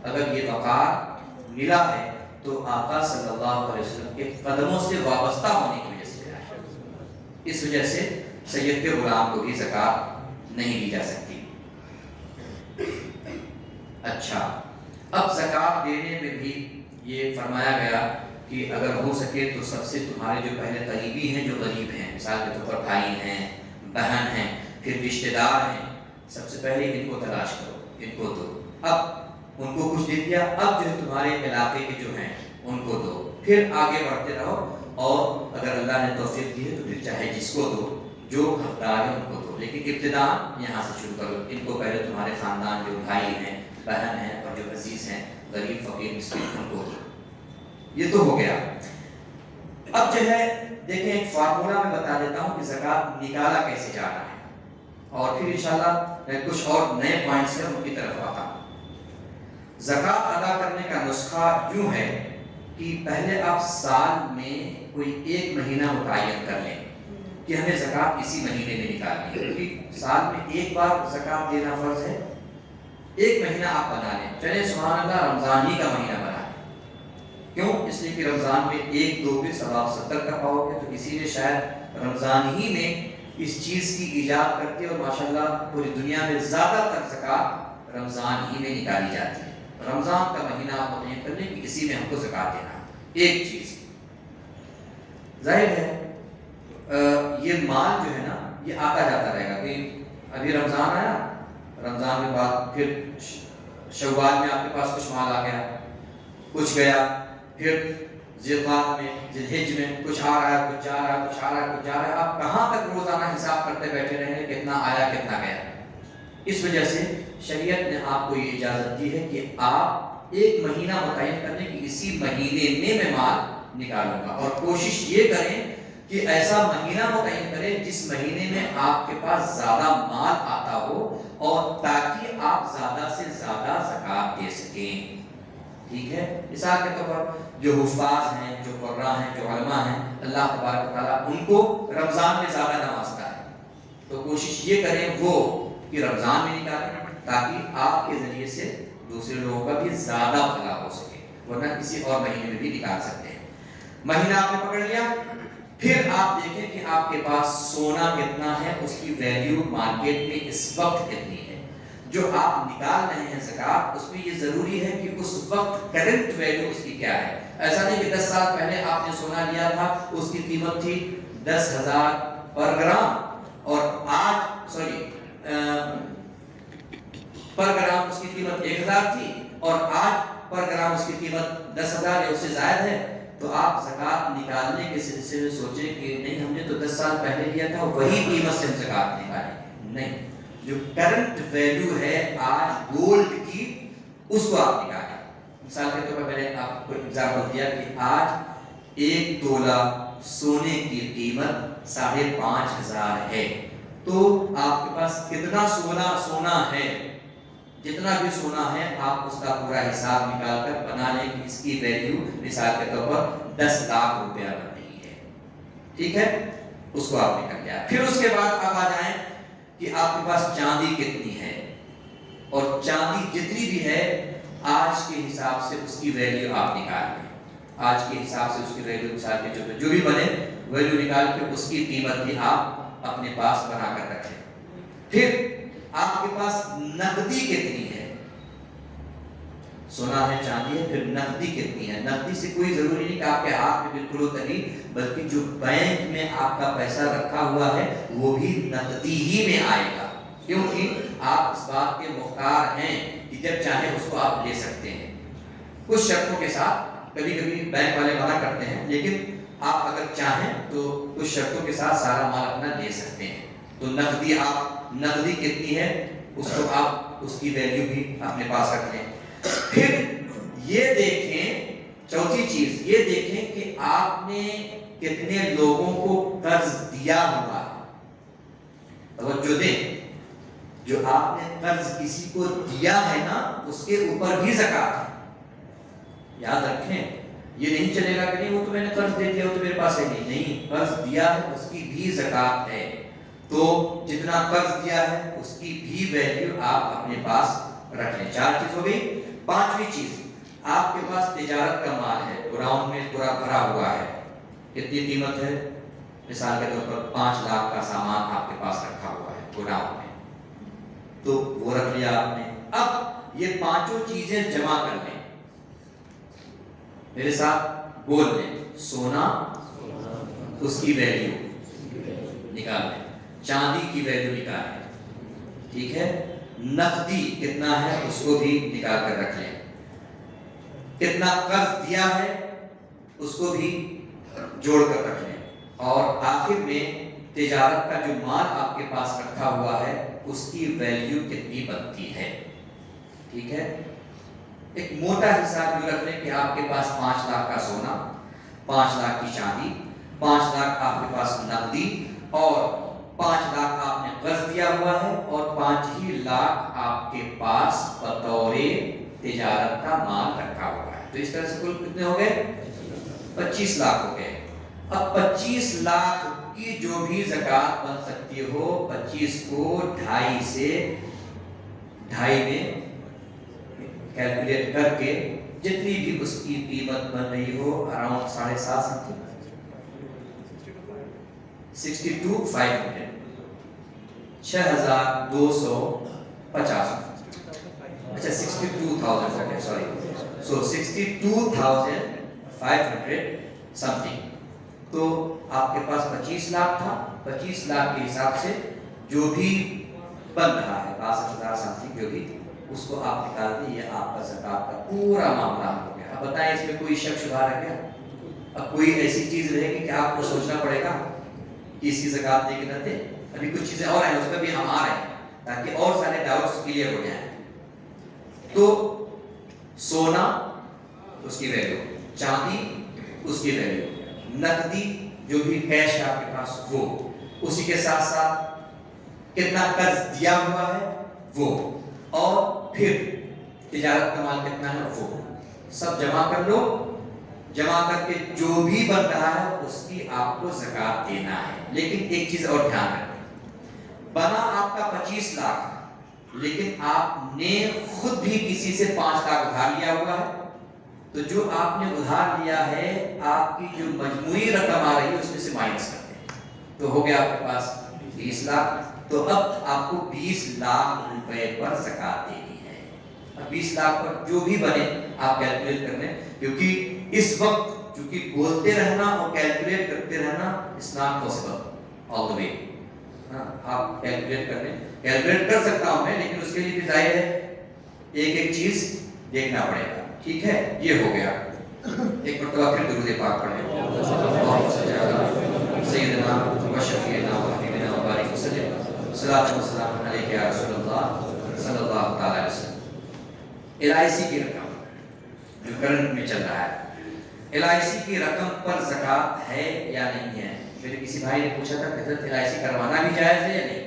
اگر یہ وقار ملا ہے تو آقا صلی اللہ علیہ وسلم کے قدموں سے وابستہ ہونے کی وجہ سے ہے. اس وجہ سے سید کے غلام کو بھی زکوٰۃ نہیں دی جا سکتی. اچھا, اب زکوٰۃ دینے میں بھی یہ فرمایا گیا کہ اگر ہو سکے تو سب سے تمہارے جو پہلے قریبی ہیں, جو غریب ہیں, مثال کے طور پر بھائی ہیں, بہن ہیں, پھر رشتہ دار ہیں, سب سے پہلے ان کو تلاش کرو, ان کو دو. اب ان کو کچھ دے دیا, اب جو تمہارے علاقے کے جو ہیں ان کو دو, پھر آگے بڑھتے رہو, اور اگر اللہ نے توفیق دی ہے تو پھر چاہے جس کو دو, جو حقدار ہے ان کو دو, لیکن ابتدا یہاں سے شروع کرو. ان کو پہلے تمہارے خاندان جو بھائی ہیں, بہن ہیں, اور جو عزیز ہیں, غریب فقیر مسکین, ان کو دو. یہ تو ہو گیا. اب جو ہے دیکھیں, ایک فارمولا میں بتا دیتا ہوں کہ زکوٰۃ نکالا کیسے جانا ہے, اور پھر انشاءاللہ میں کچھ اور نئے پوائنٹس ہیں ان کی طرف آتا ہوں. زکات ادا کرنے کا نسخہ یوں ہے کہ پہلے آپ سال میں کوئی ایک مہینہ متعین کر لیں کہ ہمیں زکات اسی مہینے میں نکالنی ہے، کیونکہ سال میں ایک بار زکات دینا فرض ہے۔ ایک مہینہ آپ بنا لیں، چلے سبحان اللہ رمضان ہی کا مہینہ بنا لیں، کیوں؟ اس لیے کہ رمضان میں 1-2 پہ ثواب 70 کا پاؤ گے، تو اسی لیے شاید رمضان ہی میں اس چیز کی ایجاد کرتے اور ماشاءاللہ پوری دنیا میں زیادہ تر زکات رمضان ہی میں نکالی جاتی ہے۔ رمضان کا مہینہ آپ متعین کر لیں کہ اسی میں ہم کو زکات دینا ہے۔ ایک چیز ظاہر ہے یہ مال جو ہے نا یہ آتا جاتا رہے گا، کہ ابھی رمضان آیا، رمضان کے بعد پھر شوال میں آپ کے پاس کچھ مال آ گیا، کچھ گیا، پھر ذوالقعدہ میں، ذوالحجہ میں کچھ آ رہا ہے، کچھ جا رہا ہے، کچھ آ رہا ہے، کچھ جا رہا ہے، آپ کہاں تک روزانہ حساب کرتے بیٹھے رہیں گے کتنا آیا کتنا گیا؟ اس وجہ سے شریعت نے آپ کو یہ اجازت دی ہے کہ آپ ایک مہینہ متعین کرنے کہ اسی مہینے میں مال نکالوں گا، اور کوشش یہ کریں کہ ایسا مہینہ متعین کریں جس مہینے میں آپ کے پاس زیادہ مال آتا ہو، اور تاکہ آپ زیادہ سے زیادہ زکات دے سکیں۔ ٹھیک ہے، مثال کے طور پر جو حفاظ ہیں، جو قراء ہیں، جو علماء ہیں، اللہ تبارک و تعالیٰ ان کو رمضان میں زیادہ نوازتا ہے، تو کوشش یہ کریں وہ کہ رمضان میں نکالیں تاکہ آپ کے ذریعے سے دوسرے لوگوں کا بھی زیادہ بھلا ہو سکے، ورنہ کسی اور مہینے میں بھی نکال سکتے ہیں۔ مہینہ آپ نے پکڑ لیا، پھر آپ دیکھیں کہ آپ کے پاس سونا کتنا ہے، اس کی ویلیو مارکیٹ میں اس وقت کتنی ہے۔ جو آپ نکال رہے ہیں زکات، اس میں یہ ضروری ہے کہ اس وقت کرنٹ ویلیو اس کی کیا ہے۔ ایسا نہیں کہ 10 سال پہلے آپ نے سونا لیا تھا، اس کی قیمت تھی 10,000 پر گرام، اور آج پر گرام اس کی قیمت 1,000 تھی، اور آج پر گرام اس کی قیمت 10,000 یا اس سے زائد ہے، تو آپ زکات نکالنے کے سلسلے میں سوچیں کہ نہیں ہم نے تو 10 سال پہلے لیا تھا وہی قیمت سے ہم زکات نکالیں، نہیں، جو کرنٹ ویلیو ہے آج گولڈ کی اس کو آپ نکالیں۔ مثال کے طور پر میں نے آپ کو ایگزامپل دیا کہ آج 1 تولہ سونے کی قیمت 5,500 ہے، تو آپ کے پاس کتنا سونا ہے، جتنا بھی سونا ہے آپ اس کا پورا حساب نکال کر بنا لیں کہ اس کی ویلیو مثال کے طور پر 10 لاکھ روپیہ بن رہی ہے۔ ٹھیک ہے، اس کو آپ نے کر لیا۔ پھر اس کے بعد آپ آ جائیں کہ آپ کے پاس چاندی کتنی ہے، اور چاندی جتنی بھی ہے آج کے حساب سے اس کی ویلیو آپ نکال لیں، آج کے حساب سے اس کی ویلیو مثال کے جو بھی بنے ویلیو نکال کے اس کی قیمت بھی آپ اپنے پاس بنا کر رکھیں۔ پھر آپ کے پاس نقدی کتنی ہے، سونا ہے، چاندی ہے، پھر نقدی کتنی ہے۔ نقدی سے کوئی ضروری نہیں کہ آپ کے ہاتھ میں بالکل ہو تبھی، بلکہ جو بینک میں آپ کا پیسہ رکھا ہوا ہے وہ بھی نقدی ہی میں آئے گا، کیونکہ آپ اس بات کے مختار ہیں کہ جب چاہیں اس کو آپ لے سکتے ہیں، کچھ شرطوں کے ساتھ۔ کبھی کبھی بینک والے منع کرتے ہیں، لیکن آپ اگر چاہیں تو کچھ شرطوں کے ساتھ سارا مال اپنا لے سکتے ہیں۔ تو نقدی کتنی ہے اس کو آپ اس کی ویلیو بھی اپنے پاس رکھ لیں۔ پھر یہ دیکھیں، چوتھی چیز یہ دیکھیں کہ آپ نے کتنے لوگوں کو قرض دیا ہوا ہے۔ توجہ دیں، جو آپ نے قرض کسی کو دیا ہے نا اس کے اوپر بھی زکات ہے، یاد رکھیں۔ یہ نہیں چلے گا کہ نہیں وہ تو میں نے قرض دے دیا وہ تو میرے پاس ہے نہیں، قرض دیا ہے اس کی بھی زکات ہے۔ تو جتنا قرض دیا ہے اس کی بھی ویلیو آپ اپنے پاس رکھ لیں۔ 4 چیز ہو گئی۔ 5ویں چیز، آپ کے پاس تجارت کا مال ہے، گراؤنڈ میں پورا بھرا ہوا ہے، کتنی قیمت ہے، مثال کے طور پر 5 لاکھ کا سامان آپ کے پاس رکھا ہوا ہے گراؤنڈ میں، تو وہ رکھ لیا آپ نے۔ اب یہ 5 چیزیں جمع کر لیں، میرے ساتھ بول لیں، سونا اس کی ویلیو نکال لیں، چاندی کی ویلیو نکالیں، ٹھیک ہے، نقدی کتنا ہے اس کو بھی نکال کر رکھ لیں، کتنا قرض دیا ہے اس کو بھی جوڑ کر رکھ لیں، اور آخر میں تجارت کا جو مال آپ کے پاس رکھا ہوا ہے اس کی ویلیو کتنی بنتی ہے۔ ٹھیک ہے، ایک موٹا حساب یوں رکھ لیں کہ آپ کے پاس 5 لاکھ کا سونا، 5 لاکھ کی چاندی، 5 لاکھ آپ کے پاس نقدی، اور 5 لاکھ آپ نے قرض دیا ہوا ہے، اور 5 ہی لاکھ آپ کے پاس بطور تجارت کا مال رکھا ہوا ہے. تو اس طرح سے کل کتنے ہو گئے؟ 25 لاکھ ہو گئے. اب 25 لاکھ کی جو بھی زکوٰۃ بن سکتی ہو 25 کو 2.5 سے 2.5 میں کیلکولیٹ کر کے جتنی بھی اس کی قیمت بن رہی ہو اراؤنڈ 7.5 سمتھنگ 62,500 6,250 اچھا 62,000 سوری سو 62,500 سمتھنگ. تو آپ کے پاس 25 لاکھ تھا. 25 لاکھ کے حساب سے جو بھی بن رہا ہے 62,000 سمتھنگ جو بھی اس کو آپ نکال دیں. یہ آپ کا زکوٰۃ کا پورا معاملہ ہو گیا. اب بتائیں اس میں کوئی شک شبہ رہ گیا؟ اب کوئی ایسی چیز رہے گی کہ آپ کو سوچنا پڑے گا کہ اس کی زکوٰۃ دے کے نہ دے؟ ابھی کچھ چیزیں اور ہیں اس پہ بھی ہم آ رہے ہیں تاکہ اور سارے ڈاؤٹس کلیئر ہو جائیں. تو سونا اس کی ویلیو، چاندی اس کی ویلیو، نقدی جو بھی کیش ہے آپ کے پاس وہ، اسی کے ساتھ ساتھ کتنا قرض دیا ہوا ہے وہ، اور پھر تجارت کا مال کتنا ہے وہ سب جمع کر لو. جمع کر کے جو بھی بن رہا ہے اس کی آپ کو زکوٰۃ دینا ہے. لیکن ایک چیز اور دھیان رکھیں، بنا آپ کا 25 لاکھ لیکن آپ نے خود بھی کسی سے 5 لاکھ ادھار لیا ہوا ہے. تو جو آپ نے ادھار لیا ہے آپ کی جو مجموعی رقم آ رہی ہے اس میں سے مائنس کرتے ہیں تو ہو گیا آپ کے پاس 20 لاکھ. تو اب آپ کو 20 لاکھ روپے پر زکوٰۃ دینی ہے. اب 20 لاکھ پر جو بھی بنے آپ کیلکولیٹ کر لیں، کیونکہ اس وقت چونکہ بولتے رہنا اور کیلکولیٹ کرتے رہنا از ناٹ پاسبل آل دی وے. آپ کیلکولیٹ کر لیں، کیلکولیٹ کر سکتا ہوں میں لیکن اس کے لیے بھی ظاہر ہے ایک ایک چیز دیکھنا پڑے گا. ٹھیک ہے، یہ ہو گیا. ایک مرتبہ پھر درود پاک پڑھیں. سیدنا و شفیعنا و حبیبنا و بارک وسلم صلاۃ و سلام علیک یا رسول اللہ صلی اللہ تعالی علیہ وسلم. LIC کی رقم جو کرنٹ میں چل رہا ہے، LIC کی رقم پر زکوٰۃ ہے یا نہیں ہے؟ میرے کسی بھائی نے پوچھا تھا کہ حضرت LIC کروانا بھی جائز ہے یا نہیں؟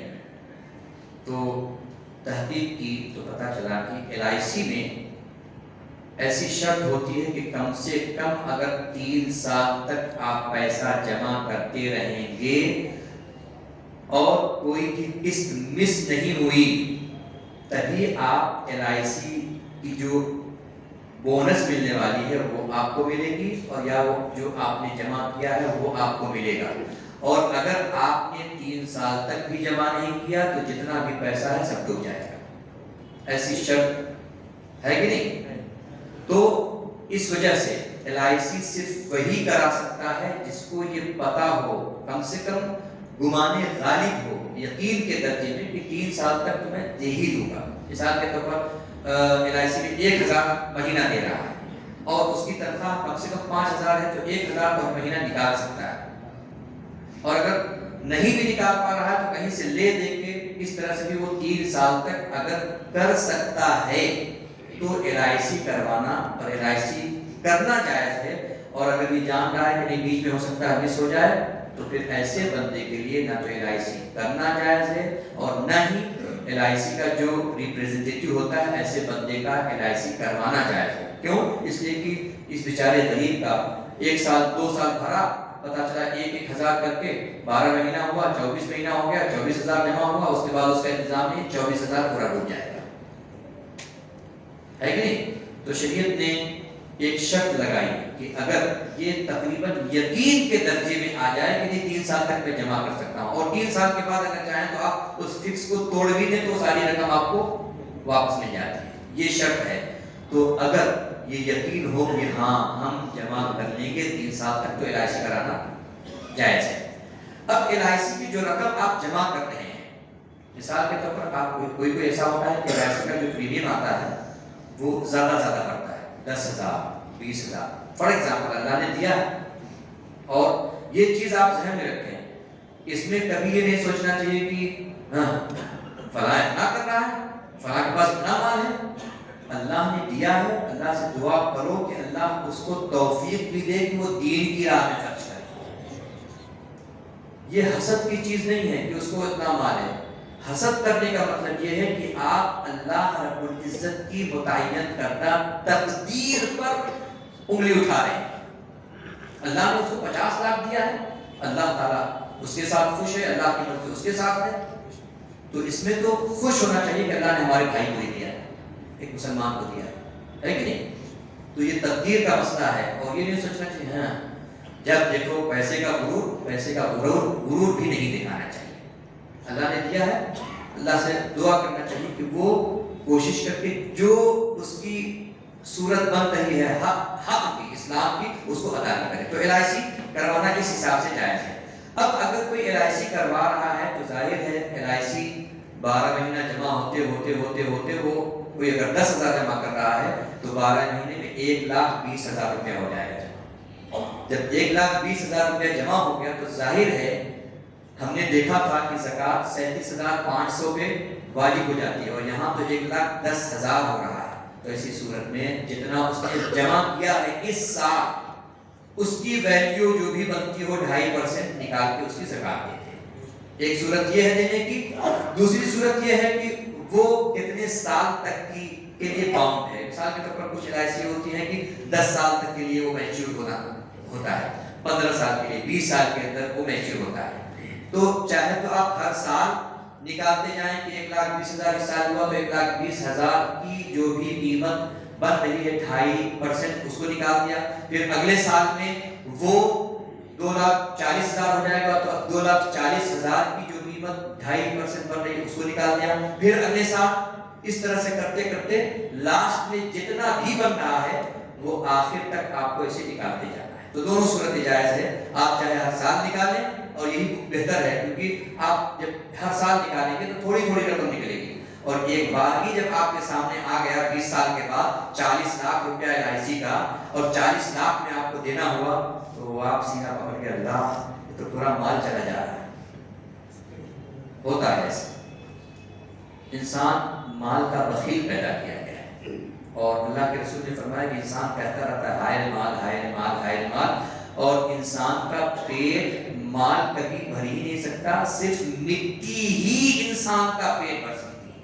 تو تحقیق کی تو پتہ چلا کہ LIC میں ایسی شرط ہوتی ہے کہ کم سے کم اگر 3 سال تک آپ پیسہ جمع کرتے رہیں گے اور کوئی بھی قسط مس نہیں ہوئی تبھی آپ LIC کی جو بونس ملنے والی ہے وہ آپ کو ملے گی، اور یا وہ جو آپ نے جمع کیا ہے وہ آپ کو ملے گا. اور اگر آپ نے 3 سال تک بھی جمع نہیں کیا تو جتنا بھی پیسہ ہے سب ڈوب جائے گا. ایسی شرط ہے کہ نہیں؟ تو اس وجہ سے LIC صرف وہی کرا سکتا ہے جس کو یہ پتا ہو، کم سے کم گمانے غالب ہو، یقین کے درجے میں کہ 3 سال تک تو میں دے ہی دوں گا. مثال کے طور پر LIC میں 1,000 مہینہ دے رہا ہے اور اس کی تنخواہ کم سے کم 5,000 ہے تو 1,000 تو مہینہ نکال سکتا ہے. اور اگر نہیں بھی نکال پا رہا ہے تو کہیں سے لے دے کے اس طرح سے بھی وہ 3 سال تک اگر کر سکتا ہے تو LIC کروانا اور LIC کرنا جائز ہے. اور اگر یہ جان رہا ہے کہ نہیں بیچ میں ہو سکتا ہے مس ہو جائے تو پھر ایسے بندے کے لیے نہ تو LIC کرنا جائز ہے اور نہ ہی LIC کا جو ریپریزنٹیٹیو ہوتا ہے ایسے بندے کا LIC کروانا جائز ہے. کیوں؟ اس لیے کہ اس بیچارے غریب کا 1 سال 2 سال بھرا، پتا چلا 1,000 کر کے 12 مہینہ ہوا، 24 مہینہ ہو گیا، 24,000 جمع ہوا، اس کے بعد اس کا انتظام نہیں، 24,000 پورا ڈوب جائے گا. ہے کہ نہیں؟ تو شریعت نے ایک شرط لگائی کہ اگر یہ تقریباً یقین کے درجے میں آ جائے کہ 3 سال تک میں جمع کر سکتا ہوں اور 3 سال کے بعد اگر چاہیں تو آپ اس فکس کو توڑ بھی دیں تو ساری رقم آپ کو واپس مل جاتی ہے. یہ شرط ہے. تو اگر یہ یقین ہو کہ ہاں ہم جمع کر لیں گے 3 سال تک تو LIC کرانا جائز ہے. اب LIC کی جو رقم آپ جمع کر رہے ہیں، مثال کے طور پر آپ کوئی ایسا ہوتا ہے کہ LIC کا جو پریمیم آتا ہے وہ زیادہ پڑتا ہے، 10,000 20,000 فار ایگزامپل اللہ نے دیا ہے. اور یہ چیز آپ ذہن میں رکھیں، اس میں کبھی یہ نہیں سوچنا چاہیے کہ فلاں اتنا کر رہا ہے، فلاں کے پاس اتنا مال ہے. اللہ نے دیا ہے، اللہ سے دعا کرو کہ اللہ اس کو توفیق بھی دے کہ وہ دین کی راہ میں خرچ کرے. یہ حسد کی چیز نہیں ہے کہ اس کو اتنا مال ہے. حسد کرنے کا مطلب یہ ہے کہ آپ اللہ رب العزت کی متعین کردہ تقدیر پر انگلی اٹھا رہے ہیں. اللہ نے اس کو 50 لاکھ دیا ہے, اللہ تعالیٰ اس کے ساتھ خوش ہے, اللہ کی مرضی اس کے ساتھ ہے, تو اس میں تو خوش ہونا چاہیے کہ اللہ نے ہمارے بھائی کو ہی دیا ہے, ایک مسلمان کو دیا ہے کہ نہیں. تو یہ تقدیر کا مسئلہ ہے, اور یہ نہیں سوچنا چاہیے ہاں جب دیکھو پیسے کا غرور بھی نہیں دکھانا چاہیے. اللہ نے دیا ہے, اللہ سے دعا کرنا چاہیے کہ وہ کوشش کر کے جو اس کی صورت بن رہی ہے حق کی, اسلام کی, اس کو ادا کرے. تو LIC کروانا اس حساب سے جائز ہے. اب اگر کوئی LIC کروا رہا ہے تو ظاہر ہے LIC 12 مہینہ جمع ہوتے وہ کوئی اگر 10,000 جمع کر رہا ہے تو 12 مہینے میں 1,20,000 روپیہ ہو جائے گا. جب 1,20,000 روپیہ جمع ہو گیا تو ظاہر ہے ہم نے دیکھا تھا کہ زکوٰۃ 37,500 پہ واجب ہو جاتی ہے, اور یہاں تو 1,10,000 ہو رہا ہے. تو ایسی صورت میں جتنا اس نے جمع کیا ہے اس سال, اس کی ویلیو جو بھی بنتی ہو 2.5% نکال کے اس کی زکوٰۃ دیتے ہیں. ایک صورت یہ ہے دینے کی. دوسری صورت یہ ہے کہ وہ کتنے سال تک کی کے لیے باؤنڈ ہے. مثال کے طور پر کچھ LIC ہوتی ہیں کہ 10 سال تک کے لیے وہ میچور ہوتا ہے, 15 سال کے لیے, 20 سال کے اندر وہ میچور ہوتا ہے. تو چاہے تو آپ ہر سال نکالتے جائیں کہ 1,20,000 اس سال ہوا تو 1,20,000 کی جو بھی قیمت بن رہی ہے 2.5% اس کو نکال دیا. پھر اگلے سال میں وہ 2,40,000 ہو جائے گا تو 2,40,000 کی جو قیمت 2.5% بن رہی ہے اس کو نکال دیا. پھر اگلے سال اس طرح سے کرتے کرتے لاسٹ میں جتنا بھی بن رہا ہے وہ آخر تک آپ کو اسے نکالتے جانا ہے. تو دونوں صورت جائز ہے. آپ چاہے ہر سال نکالیں, اور یہی بہتر ہے کیونکہ آپ جب ہر سال نکالیں گے تو تھوڑی رقم نکلے گی, اور ایک بار ہی جب آپ کے سامنے آ گیا 20 سال کے بعد 40 لاکھ روپیہ LIC کا, اور 40 لاکھ میں آپ کو دینا ہوا, تو آپ سینہ پکڑ کے اللہ یہ تو پورا مال چلا جا رہا ہے. ہوتا ہے ایسا. انسان مال کا بخیل پیدا کیا گیا ہے, اور اللہ کے رسول نے فرمایا کہ انسان کہتا رہتا ہے ہائے مال ہائے مال ہائے مال, اور انسان کا پیٹ مال کبھی بھر ہی نہیں سکتا, صرف مٹی ہی انسان کا پیٹ بھر سکتی ہے,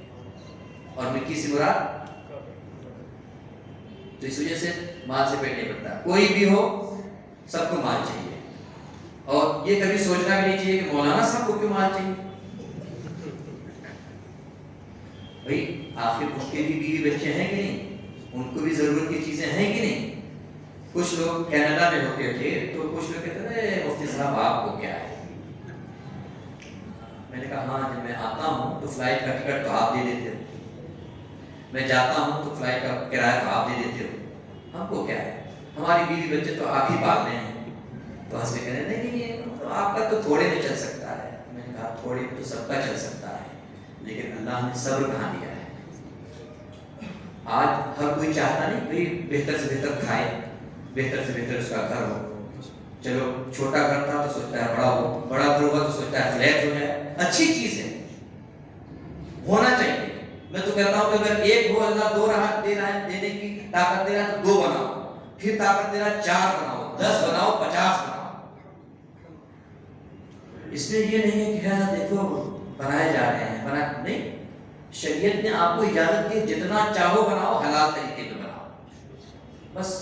اور مٹی سے مراد تو اس وجہ سے مال سے پیٹ نہیں بھرتا. کوئی بھی ہو سب کو مال چاہیے, اور یہ کبھی سوچنا بھی نہیں چاہیے کہ مولانا صاحب کو کیوں مال چاہیے. بھائی آخر ان کے بھی بیوی بچے ہیں کہ نہیں, ان کو بھی ضرورت کی چیزیں ہیں کہ نہیں. کچھ لوگ کینیڈا میں ہوتے تھے تو کچھ لوگ کہتے تھے مفتی صاحب آپ کو کیا ہے. میں نے کہا ہاں جب میں آتا ہوں تو فلائٹ کا ٹکٹ تو آپ دے دیتے ہو, میں جاتا ہوں تو فلائٹ کا کرایہ تو آپ دے دیتے ہو, ہم کو کیا ہے, ہماری بیوی بچے تو آپ ہی پال رہے ہیں. تو ہنس کے کہہ رہے نہیں تو آپ کا تو تھوڑے میں چل سکتا ہے. میں نے کہا تھوڑے میں تو سب کا چل سکتا ہے, لیکن اللہ نے صبر کہاں دیا ہے. آج ہر کوئی چاہتا نہیں بھائی بہتر سے بہتر کھائے, بہتر سے بہتر اس کا گھر ہو. چلو چھوٹا گھر تھا تو سوچتا ہے بڑا ہو, بڑا گھر ہوا تو سوچتا ہے فلیٹ ہو جائے. اچھی چیز ہے, ہونا چاہیے. میں تو کہتا ہوں کہ اگر ایک ہو اللہ 2 راحت دے رہا ہے, دینے کی طاقت دے رہا ہے تو 2 بناؤ, پھر طاقت دے رہا ہے 4 بناؤ, 10 بناؤ, 50 بناؤ. اس میں یہ نہیں ہے کہ ہاں دیکھو بنائے جا رہے ہیں, بنا نہیں. شریعت نے آپ کو اجازت دی جتنا چاہو بناؤ, حلال طریقے پہ بناؤ, بس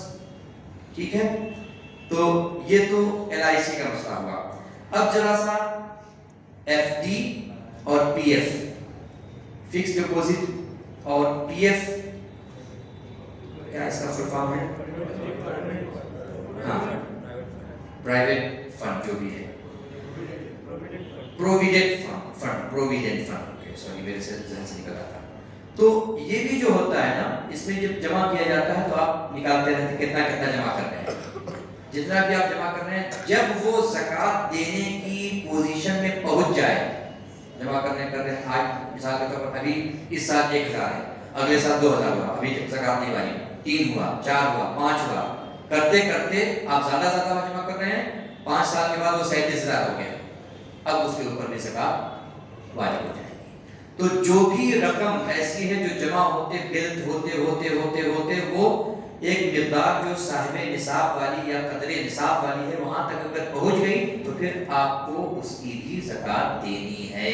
ٹھیک ہے. تو یہ تو LIC کا مسئلہ ہوا. اب ذرا سا FD اور PF, فکس ڈپوزٹ اور PF, کیا اس کا فل فارم ہے؟ ہاں پرائیویٹ فنڈ جو بھی ہے, پروویڈنٹ فنڈ, سوری میرے سے ذہن سے نکل آتا. تو یہ بھی جو ہوتا ہے نا, اس میں جب جمع کیا جاتا ہے تو آپ نکالتے رہتے ہیں کتنا جمع کر رہے ہیں. جتنا بھی آپ جمع کر رہے ہیں, جب وہ زکوٰۃ دینے کی پوزیشن میں پہنچ جائے, جمع کر رہے ہیں آج مثال کے طور پر ابھی اس سال 1,000 ہے, اگلے سال 2,000 ہوا, ابھی زکوٰۃ نہیں والی, 3 ہوا, 4 ہوا, 5 ہوا, کرتے کرتے آپ زیادہ جمع کر رہے ہیں. 5 سال کے بعد وہ 37,000 ہو گیا, اب اس کے اوپر بھی زکوٰۃ واجب ہو جائے گی. تو جو بھی رقم ایسی ہے جو جمع ہوتے بلد ہوتے وہ ایک مقدار جو صاحب نصاب والی یا قدر نصاب والی ہے وہاں تک اگر پہنچ گئی تو پھر آپ کو اس کی بھی زکوٰۃ دینی ہے.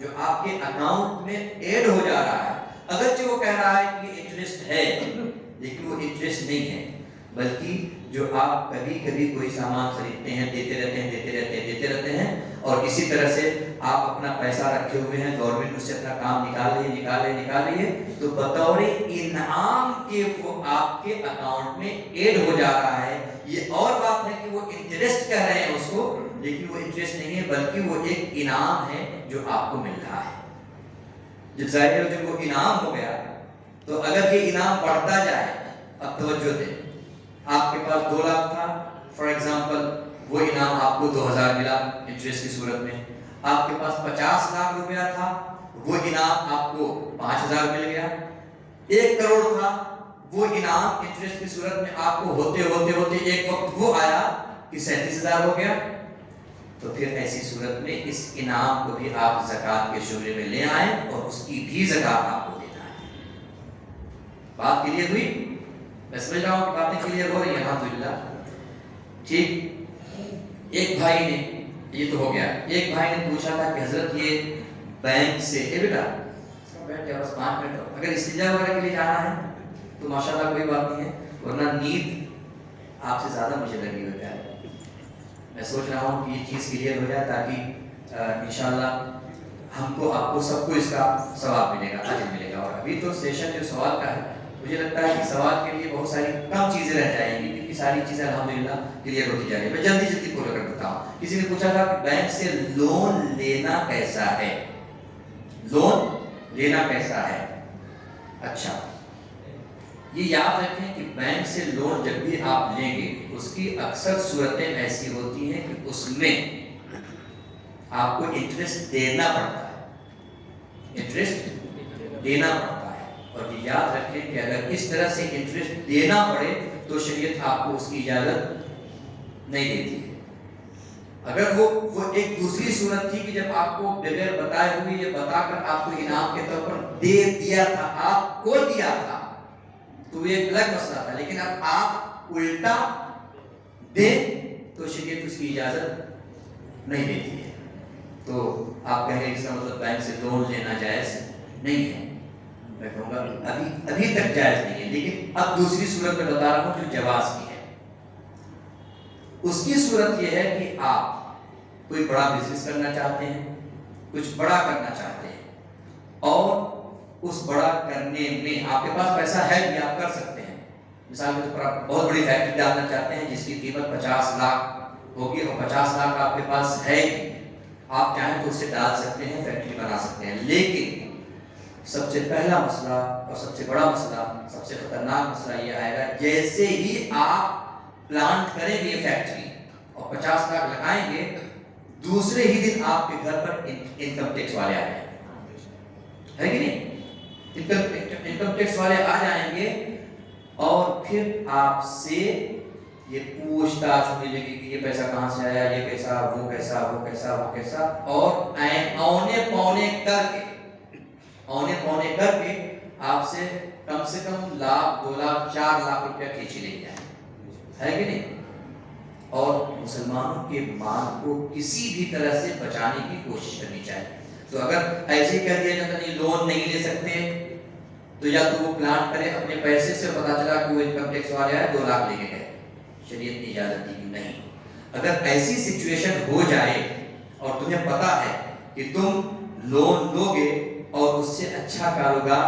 جو آپ کے اکاؤنٹ میں ایڈ ہو جا رہا ہے، اگرچہ وہ کہہ رہا ہے کہ انٹرسٹ ہے لیکن وہ انٹرسٹ نہیں ہے، بلکہ جو آپ کبھی کبھی کوئی سامان خریدتے ہیں، دیتے رہتے ہیں اور اسی طرح سے آپ اپنا پیسہ رکھے ہوئے ہیں، گورنمنٹ اس سے اپنا کام نکال رہی ہے تو بطور انعام کے وہ آپ کے اکاؤنٹ میں ایڈ ہو جا رہا ہے۔ یہ اور بات ہے کہ وہ انٹرسٹ کہہ رہے ہیں اس کو، لیکن وہ انٹرسٹ نہیں ہے بلکہ وہ ایک انعام ہے جو آپ کو مل رہا ہے۔ جب ظاہر ہے جب وہ انعام ہو گیا تو اگر یہ انعام بڑھتا جائے، اب توجہ دیں، آپ کے پاس 2 لاکھ تھا فار ایگزامپل، وہ انعام آپ کو 2000 ملا انٹرسٹ کی صورت میں، آپ کے پاس 50 لاکھ روپیہ تھا، وہ انعام آپ کو 5000 مل گیا، 1 کروڑ تھا، وہ انعام انٹرسٹ کی صورت میں آپ کو ہوتے ایک وقت وہ آیا کہ 37,000 ہو گیا۔ تو پھر ایسی صورت میں اس انعام کو بھی آپ زکوٰۃ کے شعبے میں لے آئیں اور اس کی بھی زکوٰۃ آپ کو دینا ہے۔ بات کلیئر ہوئی؟ میں سمجھ رہا ہوں کہ باتیں کلیئر ہو رہی ہیں الحمدللہ۔ ٹھیک، ایک بھائی نے، یہ تو ہو گیا، ایک بھائی نے پوچھا تھا کہ حضرت یہ بینک سے، اے بیٹا بیٹھ جاؤ بس 5 منٹ، اگر استنجا وغیرہ کے لیے جانا ہے تو ماشاءاللہ کوئی بات نہیں ہے، ورنہ نیند آپ سے زیادہ مجھے لگی ہو جائے۔ میں سوچ رہا ہوں کہ یہ چیز کلیئر ہو جائے تاکہ انشاءاللہ ہم کو، آپ کو، سب کو اس کا ثواب ملے گا، اجر ملے گا۔ اور ابھی تو سیشن جو سوال کا ہے، مجھے لگتا ہے کہ سوال کے لیے بہت ساری کم چیزیں رہ جائیں گی کیونکہ ساری چیزیں الحمدللہ کلیئر ہوتی جا رہی ہے۔ میں جلدی پورا کر دیتا ہوں۔ کسی نے پوچھا تھا کہ بینک سے لون لینا کیسا ہے، لون لینا کیسا ہے؟ اچھا، یہ یاد رکھیں کہ بینک سے لون جب بھی آپ لیں گے اس کی اکثر صورتیں ایسی ہوتی ہیں کہ اس میں آپ کو انٹرسٹ دینا پڑتا ہے، انٹرسٹ دینا پڑتا ہے، اور یہ یاد رکھیں کہ اگر اس طرح سے انٹرسٹ دینا پڑے تو شریعت آپ کو اس کی اجازت نہیں دیتی ہے۔ اگر وہ ایک دوسری صورت تھی کہ جب آپ کو بغیر بتائے ہوئے یا بتا کر آپ کو انعام کے طور پر دے دیا تھا، آپ کو دیا تھا، تو یہ ایک الگ مسئلہ تھا، لیکن اب آپ الٹا دیں تو شریعت اس کی اجازت نہیں دیتی ہے۔ تو آپ کہہ رہے ہیں اس کا مطلب بینک سے لون لینا جائز نہیں ہے، میں کہوں گا ابھی تک جائز نہیں ہے، لیکن اب دوسری صورت میں بتا رہا ہوں جو جواز کی ہے۔ اس کی صورت یہ ہے کہ آپ کوئی بڑا بزنس کرنا چاہتے ہیں، کچھ بڑا کرنا چاہتے ہیں، اور اس بڑا کرنے میں آپ کے پاس پیسہ ہے کہ آپ کر سکتے ہیں۔ مثال کے طور پر آپ بہت بڑی فیکٹری ڈالنا چاہتے ہیں جس کی قیمت 50 لاکھ ہوگی اور 50 لاکھ آپ کے پاس ہے، آپ چاہیں تو اسے ڈال سکتے ہیں، فیکٹری بنا سکتے ہیں، لیکن سب سے پہلا مسئلہ اور سب سے بڑا مسئلہ، سب سے خطرناک مسئلہ یہ آئے گا جیسے ہی آپ پلانٹ کریں گے یہ فیکٹری اور 50 لاکھ لگائیں گے، دوسرے ہی دن آپ کے گھر پر انکم ٹیکس والے آ جائیں گے، ہے کہ نہیں؟ انکم ٹیکس والے آ جائیں گے اور پھر آپ سے یہ پوچھ تاچھ ہونے لگے کہ یہ پیسہ کہاں سے آیا، یہ کیسا، وہ کیسا، وہ کیسا، وہ کیسا، اور اونے پونے کر کے آپ سے کم لاکھ، 2 لاکھ، 4 لاکھ روپیہ کھینچ لے جائیں، ہے کہ نہیں؟ اور مسلمانوں کے مال کو کسی بھی طرح سے بچانے کی کوشش کرنی چاہیے۔ تو اگر ایسے ہی کہہ دیا جاتا نہیں لون نہیں لے سکتے، تو یا تو وہ پلان کرے اپنے پیسے سے، پتا چلا کہ وہ انکم ٹیکس والے آئے 2 لاکھ لے کے گئے، شریعت نے اجازت دی کہ نہیں۔ اگر ایسی سچویشن ہو جائے اور تمہیں پتا ہے کہ تم لون لو گے اور اس سے اچھا کاروبار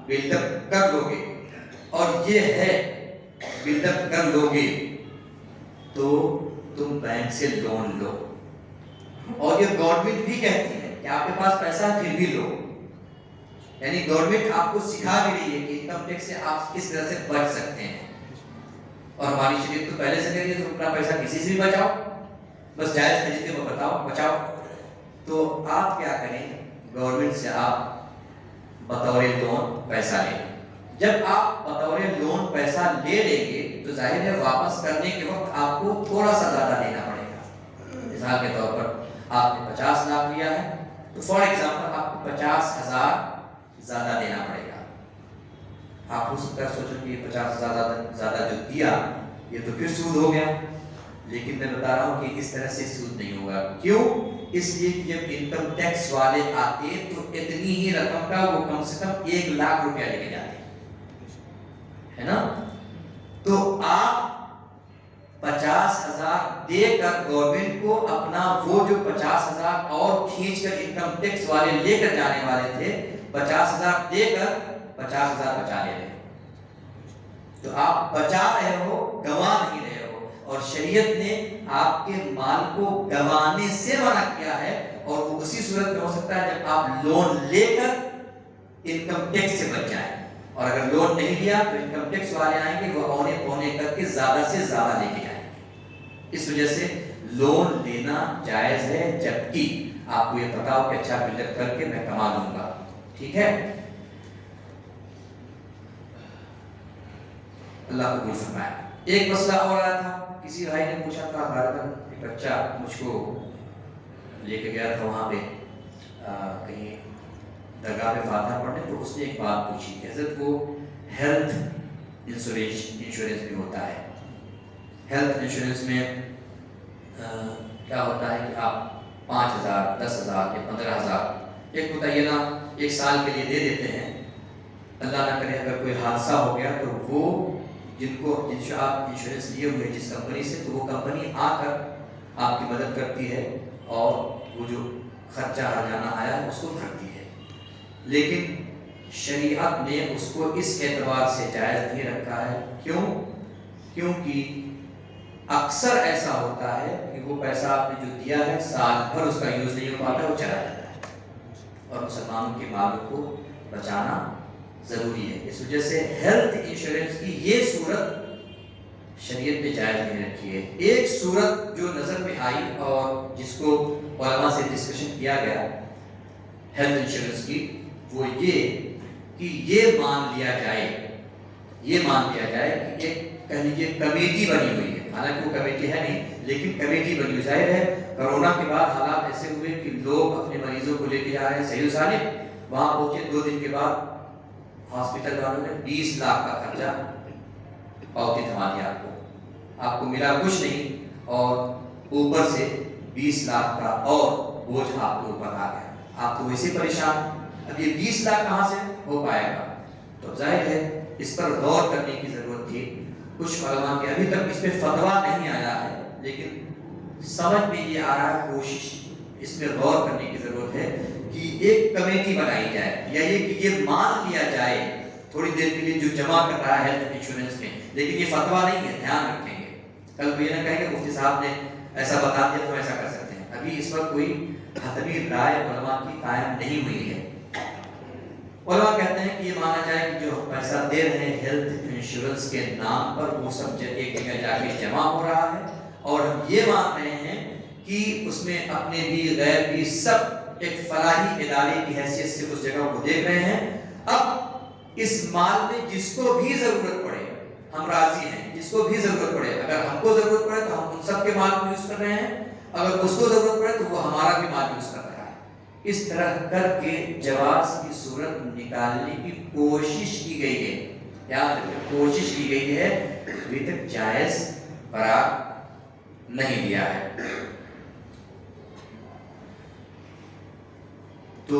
بلڈ اپ کر لو گے، اور یہ ہے بلڈ اپ کر لو گے، تو تم بینک سے لون لو، اور یہ گورنمنٹ بھی کہتی ہے کہ آپ کے پاس پیسہ ہے پھر بھی لو، یعنی گورنمنٹ آپ کو سکھا بھی رہی ہے کہ انکم ٹیکس سے آپ کس طرح سے بچ سکتے ہیں۔ اور ہماری شریعت تو پہلے سے کہہ رہی ہے تم اپنا پیسہ کسی سے بھی بچاؤ، بس جائز طریقے میں بچاؤ۔ تو آپ کیا کریں، گورنمنٹ سے آپ بطور لون پیسہ لیں۔ جب آپ بطور لون پیسہ لے لیں گے تو ظاہر ہے واپس کرنے کے وقت آپ کو تھوڑا سا زیادہ دینا پڑے گا۔ مثال کے طور پر آپ نے 50 لاکھ لیا ہے تو فار ایگزامپل آپ کو 50,000 زیادہ دینا پڑے گا۔ آپ ہو سکتا ہے سوچیں کہ یہ 50,000 زیادہ جو دیا یہ تو پھر سود ہو گیا، لیکن میں بتا رہا ہوں کہ اس طرح سے سود نہیں ہوگا۔ کیوں؟ اس لیے کہ جب انکم ٹیکس والے آتے تو اتنی ہی رقم کا وہ کم سے کم 1 لاکھ روپیہ لے کے جاتے ہے نا. تو آپ 50,000 دے کر گورنمنٹ کو اپنا وہ جو 50,000 اور کھینچ کر انکم ٹیکس والے لے کر جانے والے تھے 50,000 دے کر 50,000 بچا لے رہے. تو آپ بچا رہے ہو, گنوا نہیں رہے ہو. اور شریعت نے آپ کے مال کو گنوانے سے منع کیا ہے, اور وہ اسی صورت میں ہو سکتا ہے جب آپ لون لے کر انکم ٹیکس سے بچ جائیں. اور اگر لون نہیں لیا تو انکم ٹیکس والے آئیں گے, وہ اونے پونے کر کے زیادہ سے زیادہ لے کے جائیں گے. اس وجہ سے لون لینا جائز ہے, جبکہ آپ کو یہ پتا ہو کہ اچھا بلڈ اپ کر کے میں کما لوں گا. ٹھیک ہے, اللہ قبول فرمائے. ایک مسئلہ اور آیا تھا, کسی بھائی نے پوچھا تھا, غالباً ایک بچہ مجھ کو لے کے گیا تھا وہاں پہ کہیں درگاہ پہ فاتحہ پڑھنے, تو اس نے ایک بات پوچھی کہ حضرت وہ ہیلتھ انشورنس بھی ہوتا ہے. ہیلتھ انشورنس میں کیا ہوتا ہے کہ آپ 5,000 10,000 یا 15,000 ایک متعینہ 1 سال کے لیے دے دیتے ہیں. اللہ نہ کرے اگر کوئی حادثہ ہو گیا تو وہ جن سے آپ انشورنس لیے ہوئے جس کمپنی سے, تو وہ کمپنی آ کر آپ کی مدد کرتی ہے اور وہ جو خرچہ ہرجانہ آیا ہے اس کو بھرتی ہے. لیکن شریعت نے اس کو اس اعتبار سے جائز نہیں رکھا ہے. کیوں؟ کیونکہ اکثر ایسا ہوتا ہے کہ وہ پیسہ آپ نے جو دیا ہے سال بھر اس کا یوز نہیں ہو پاتا, وہ چلا جاتا ہے, اور مسلمانوں کے مالوں کو بچانا ضروری ہے. اس وجہ سے ہیلتھ انشورنس کی یہ صورت شریعت میں جائز نہیں رکھی ہے. ایک صورت جو نظر میں آئی اور جس کو علماء سے ڈسکشن کیا گیا ہیلتھ انشورنس کی, وہ یہ کہ یہ مان لیا جائے کہ ایک کہہ لیجیے کمیٹی بنی ہوئی ہے. حالانکہ وہ کمیٹی ہے نہیں, لیکن کمیٹی بنی ہوئی. ظاہر ہے کرونا کے بعد حالات ایسے ہوئے کہ لوگ اپنے مریضوں کو لے کے جا رہے ہیں صحیح و سالم. وہاں پہنچے 2 دن کے بعد ہاسپٹل والوں نے 20 لاکھ کا خرچہ پاؤتی تھما دیا. آپ کو ملا کچھ نہیں, اور اوپر سے 20 لاکھ کا اور بوجھ آپ کے اوپر آ گیا. آپ تو ویسے پریشان, اب یہ 20 لاکھ کہاں سے ہو پائے گا؟ تو ظاہر ہے اس پر غور کرنے کی ضرورت تھی. کچھ علماء کے ابھی تک اس پہ فتویٰ نہیں آیا ہے, لیکن سمجھ میں یہ آ رہا ہے, کوشش اس میں غور کرنے کی ضرورت ہے کہ ایک کمیٹی بنائی جائے, یا یہ کہ یہ مان لیا جائے تھوڑی دیر کے لیے جو جمع کر رہا ہے ہیلتھ انشورنس میں, لیکن یہ فتویٰ نہیں ہے, دھیان رکھیں گے. کل کو یہ نہ کہیں کہ مفتی صاحب نے ایسا بتا دیا تو ایسا کر سکتے ہیں. ابھی اس پر کوئی حتمی رائے علماء کی قائم نہیں ہوئی ہے. علماء کہتے ہیں کہ یہ مانا جائے کہ جو پیسہ دے رہے ہیں ہیلتھ انشورنس کے نام پر وہ سب ایک جگہ جا کے جمع ہو رہا ہے, اور ہم یہ مان رہے ہیں کہ اس میں اپنے بھی غیر بھی سب ایک فلاحی ادارے کی حیثیت سے اس جگہ کو دیکھ رہے ہیں. اب اس مال میں جس کو بھی ضرورت پڑے ہم راضی ہیں, جس کو بھی ضرورت پڑے, اگر ہم کو ضرورت پڑے تو ہم ان سب کے مال کو یوز کر رہے ہیں, اگر اس کو ضرورت پڑے تو وہ ہمارا بھی مال یوز کر رہا ہے. اس طرح کر کے جواز کی صورت نکالنے کی کوشش کی گئی ہے. یاد رکھیں, کوشش کی گئی ہے, ابھی تک جائز قرار نہیں دیا ہے. تو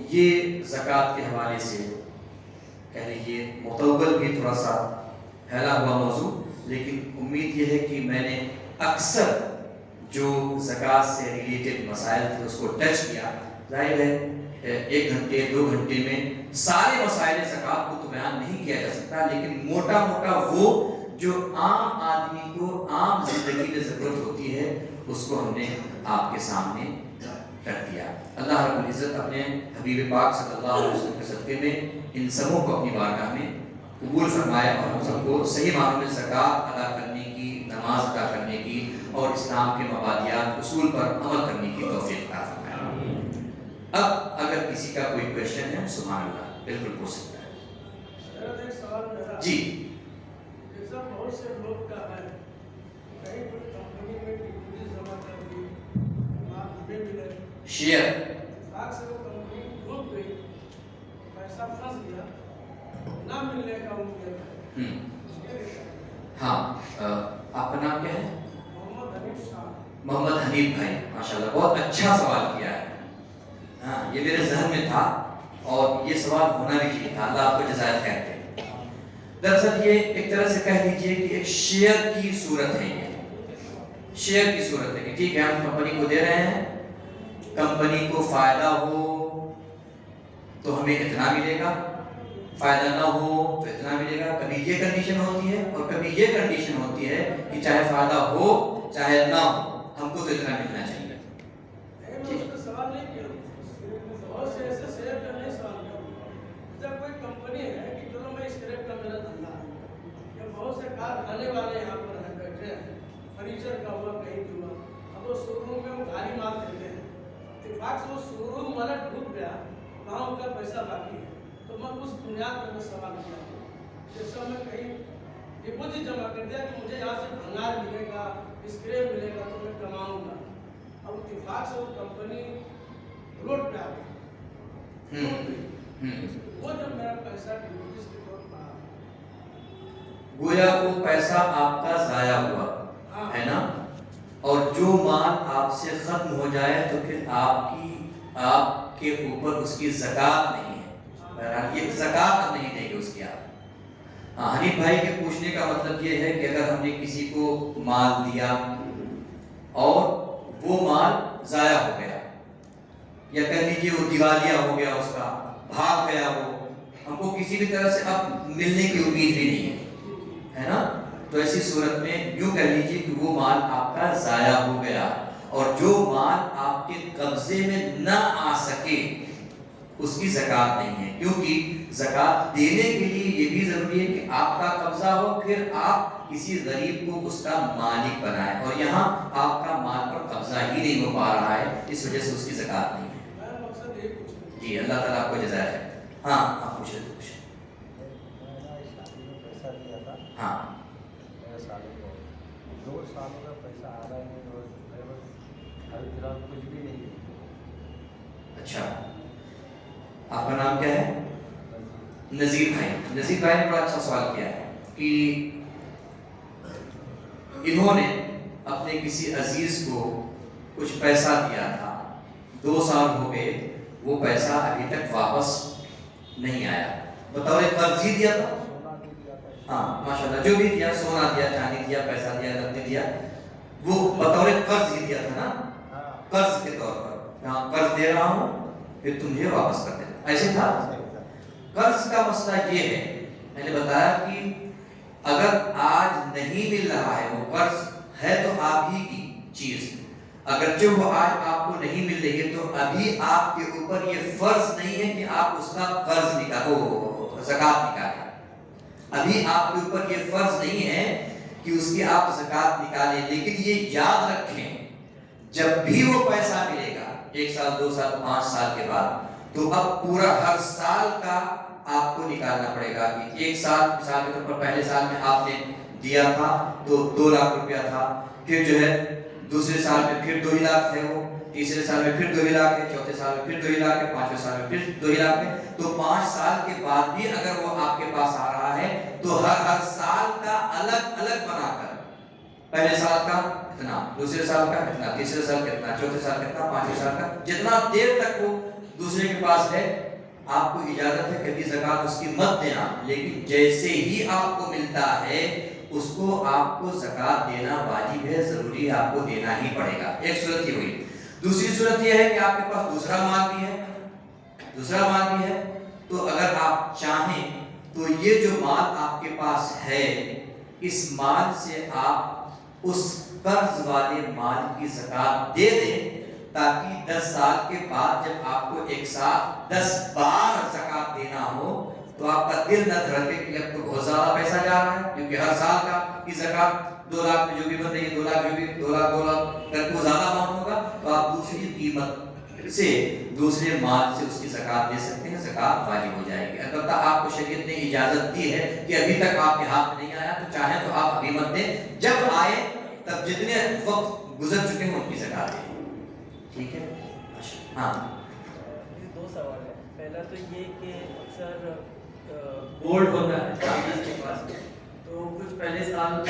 یہ زکوٰۃ کے حوالے سے کہہ لیجیے متول بھی تھوڑا سا پھیلا ہوا موضوع, لیکن امید یہ ہے کہ میں نے اکثر جو زکوٰۃ سے ریلیٹڈ مسائل تھے اس کو ٹچ کیا. ظاہر ہے 1 گھنٹے 2 گھنٹے میں سارے مسائل زکوٰۃ کو تو بیان نہیں کیا جا سکتا, لیکن موٹا موٹا وہ جو عام آدمی کو عام زندگی میں ضرورت ہوتی ہے اس کو ہم نے آپ کے سامنے کر دیا. اللہ رب العزت اپنے حبیب پاک صلی اللہ علیہ وسلم کے صدقے میں ان سبوں کو اپنی بارگاہ میں قبول فرمائے, اور ہم سب کو صحیح معنوں میں زکوٰۃ ادا کرنے کی, نماز ادا کرنے کی, اور اسلام کے مبادیات اصول پر عمل کرنے کی توفیق عطا فرمائے. اب اگر کسی کا کوئی کویشچن ہے سبحان اللہ بالکل پوچھ سکتا ہے. جی جیسا بہت سے لوگ کا ہے, کہیں کوئی کمپنی میں ڈپوزٹ جمع کر دی, ہمیں ملے شیئر, آگ سے وہ کمپنی ڈوب گئی, پیسہ پھنس گیا, نہ ملنے کا امید ہے. ہاں, آپ کا نام کیا ہے؟ محمد حنیف شاہ. محمد حنیف بھائی ماشاءاللہ بہت اچھا سوال کیا ہے. ہاں یہ میرے ذہن میں تھا اور یہ سوال ہونا بھی چاہیے تھا. اللہ آپ کو جزائے خیر دے. دراصل یہ ایک طرح سے کہہ لیجیے کہ ایک شیئر کی صورت ہے. یہ شیئر کی صورت ہے کہ ٹھیک ہے ہم کمپنی کو دے رہے ہیں, کمپنی کو فائدہ ہو تو ہمیں اتنا ملے گا, فائدہ نہ ہو تو اتنا ملے گا. کبھی یہ کنڈیشن ہوتی ہے اور کبھی یہ کنڈیشن ہوتی ہے کہ چاہے فائدہ ہو چاہے نہ ہو ہم کو تو اتنا ملنا چاہیے. سوال نہیں کیا, بہت سے ایسے شیئر کرنے سوال کیا. جب کوئی کمپنی ہے کہ چلو میں اسکریپ کا میرا دھندا ہے, یا بہت سے کارخانے والے یہاں پر ہیں بیٹھے ہیں, فرنیچر کا ہوا کہیں بھی ہوا, اب وہ شو روم میں وہ بھاری مال دیتے ہیں, اتفاق سے وہ شو روم والا ڈوب گیا, وہاں ان کا پیسہ باقی ہے. تو میں اس بنیاد پر میں سوال کیا, جیسا میں کہیں ڈپوزٹ جمع کر دیا کہ مجھے یہاں سے بھنگار ملے گا, اسکریپ ملے گا تو میں کماؤں گا. اب اتفاق سے وہ کمپنی روڈ پہ آ گئی, وہ جب میرا پیسہ ڈپوزٹ کے طور پر آ گیا, گویا وہ پیسہ آپ کا ضائع ہوا ہے نا, اور جو مال آپ سے ختم ہو جائے تو پھر آپ کے اوپر اس کی زکوٰۃ نہیں ہے. بہرحال یہ زکوٰۃ نہیں دیں گے اس کی آپ. حنیف بھائی کے پوچھنے کا مطلب یہ ہے کہ اگر ہم نے کسی کو مال دیا اور وہ مال ضائع ہو گیا, یا کہہ لیجیے وہ دیوالیہ ہو گیا, اس کا بھاگ گیا, وہ ہم کو کسی بھی طرح سے اب ملنے کی امید بھی نہیں ہے نا, تو ایسی صورت میں یوں کہہ لیجیے کہ وہ مال آپ کا ضائع ہو گیا, اور جو مال آپ کے قبضے میں نہ آ سکے اس کی زکوٰۃ نہیں ہے, کیونکہ زکوٰۃ دینے کے لیے یہ بھی ضروری ہے کہ آپ کا قبضہ ہو, پھر آپ کسی غریب کو اس کا مالک بنائیں, اور یہاں آپ کا مال پر قبضہ ہی نہیں ہو پا رہا ہے, اس وجہ سے اس کی زکوٰۃ نہیں ہے. میرا مقصد یہ پوچھنا. جی اللہ تعالیٰ آپ کو جزائے ہے. ہاں آپ پوچھ رہے تھے. پیسہ دیا تھا, ہاں میرے سالوں کو 2 سالوں کا پیسہ آ رہا ہے, ابھی فی الحال کچھ بھی نہیں ہے. اچھا, آپ کا نام کیا ہے؟ نذیر بھائی. نذیر بھائی نے بڑا اچھا سوال کیا ہے کہ انہوں نے اپنے کسی عزیز کو کچھ پیسہ دیا تھا, 2 سال ہو گئے, وہ پیسہ ابھی تک واپس نہیں آیا. بطور قرض ہی دیا تھا, ہاں ماشاءاللہ جو بھی دیا, سونا دیا, چاندی دیا, پیسہ دیا, نقدی دیا, وہ بطور قرض ہی دیا تھا نا, قرض کے طور پر, ہاں قرض دے رہا ہوں پھر تم یہ واپس کر دینا, ایسے تھا. قرض کا مسئلہ یہ ہے, میں نے بتایا کہ اگر آج نہیں مل رہا ہے, وہ قرض ہے تو آپ ہی کی چیز, اگرچہ وہ آج آپ کو نہیں مل رہی ہے تو ابھی آپ کے اوپر یہ فرض نہیں ہے کہ آپ اس کا قرض نکالو, زکوٰۃ نکالیں. ابھی آپ کے اوپر یہ فرض نہیں ہے کہ اس کی آپ زکوٰۃ نکالیں, لیکن یہ یاد رکھیں جب بھی وہ پیسہ ملے گا 1 سال 2 سال 5 سال کے بعد, تو اب پورا ہر سال کا آپ کو نکالنا پڑے گا. کہ 1 سال مثال کے طور پر پہلے سال میں آپ نے دیا تھا تو 2 لاکھ روپیہ تھا, پھر جو ہے دوسرے سال میں پھر 2 ہی لاکھ ہے, وہ تیسرے سال میں پھر 2 ہی لاکھ ہے, چوتھے سال میں پھر 2 ہی لاکھ ہے, 5ویں سال میں پھر 2 ہی لاکھ ہے. تو 5 سال کے بعد بھی اگر وہ آپ کے پاس آ رہا ہے تو ہر سال کا الگ الگ بنا کر, پہلے سال کا اتنا, دوسرے سال کا اتنا, تیسرے سال کا اتنا, چوتھے سال کا اتنا, 5ویں سال کا, جتنا دیر تک وہ دوسرے کے پاس ہے آپ کو اجازت ہے کبھی زکوٰۃ اس کی مت دینا, لیکن جیسے ہی آپ کو ملتا ہے اس کو آپ کو زکوٰۃ دینا واجب ہے, ضروری ہے, آپ کو دینا ہی پڑے گا. ایک صورت یہ ہوئی. دوسری صورت یہ ہے کہ آپ کے پاس دوسرا مال بھی ہے, تو اگر آپ چاہیں تو یہ جو مال آپ کے پاس ہے اس مال سے آپ اس قرض والے مال کی زکوٰۃ دے دیں, تاکہ 10 سال کے بعد جب آپ کو ایک ساتھ 10 بار زکوٰۃ دینا ہو تو آپ کا دل نہ دھڑکے کہ اب تو بہت زیادہ پیسہ جا رہا ہے, کیونکہ ہر سال کا کی زکوٰۃ 2 لاکھ میں جو بھی بن رہی ہے, 2 لاکھ جو بھی 2 لاکھ اگر کو زیادہ اماؤنٹ ہوگا تو آپ دوسری قیمت سے دوسرے مال سے اس کی زکوٰۃ دے سکتے ہیں, زکوٰۃ واجب ہو جائے گی. البتہ آپ کو شریعت نے اجازت دی ہے کہ ابھی تک آپ کے ہاتھ میں نہیں آیا تو چاہیں تو آپ ابھی مت دیں, جب آئے تب جتنے وقت گزر چکے ہیں ان کی زکوٰۃ دیں. ٹھیک ہے. ہاں 2 سوال ہے. پہلا تو یہ کہ اکثر گولڈ ہوتا ہے چاندی کے پاس, تو کچھ پہلے سال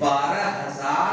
12,000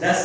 10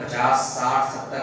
50 60 70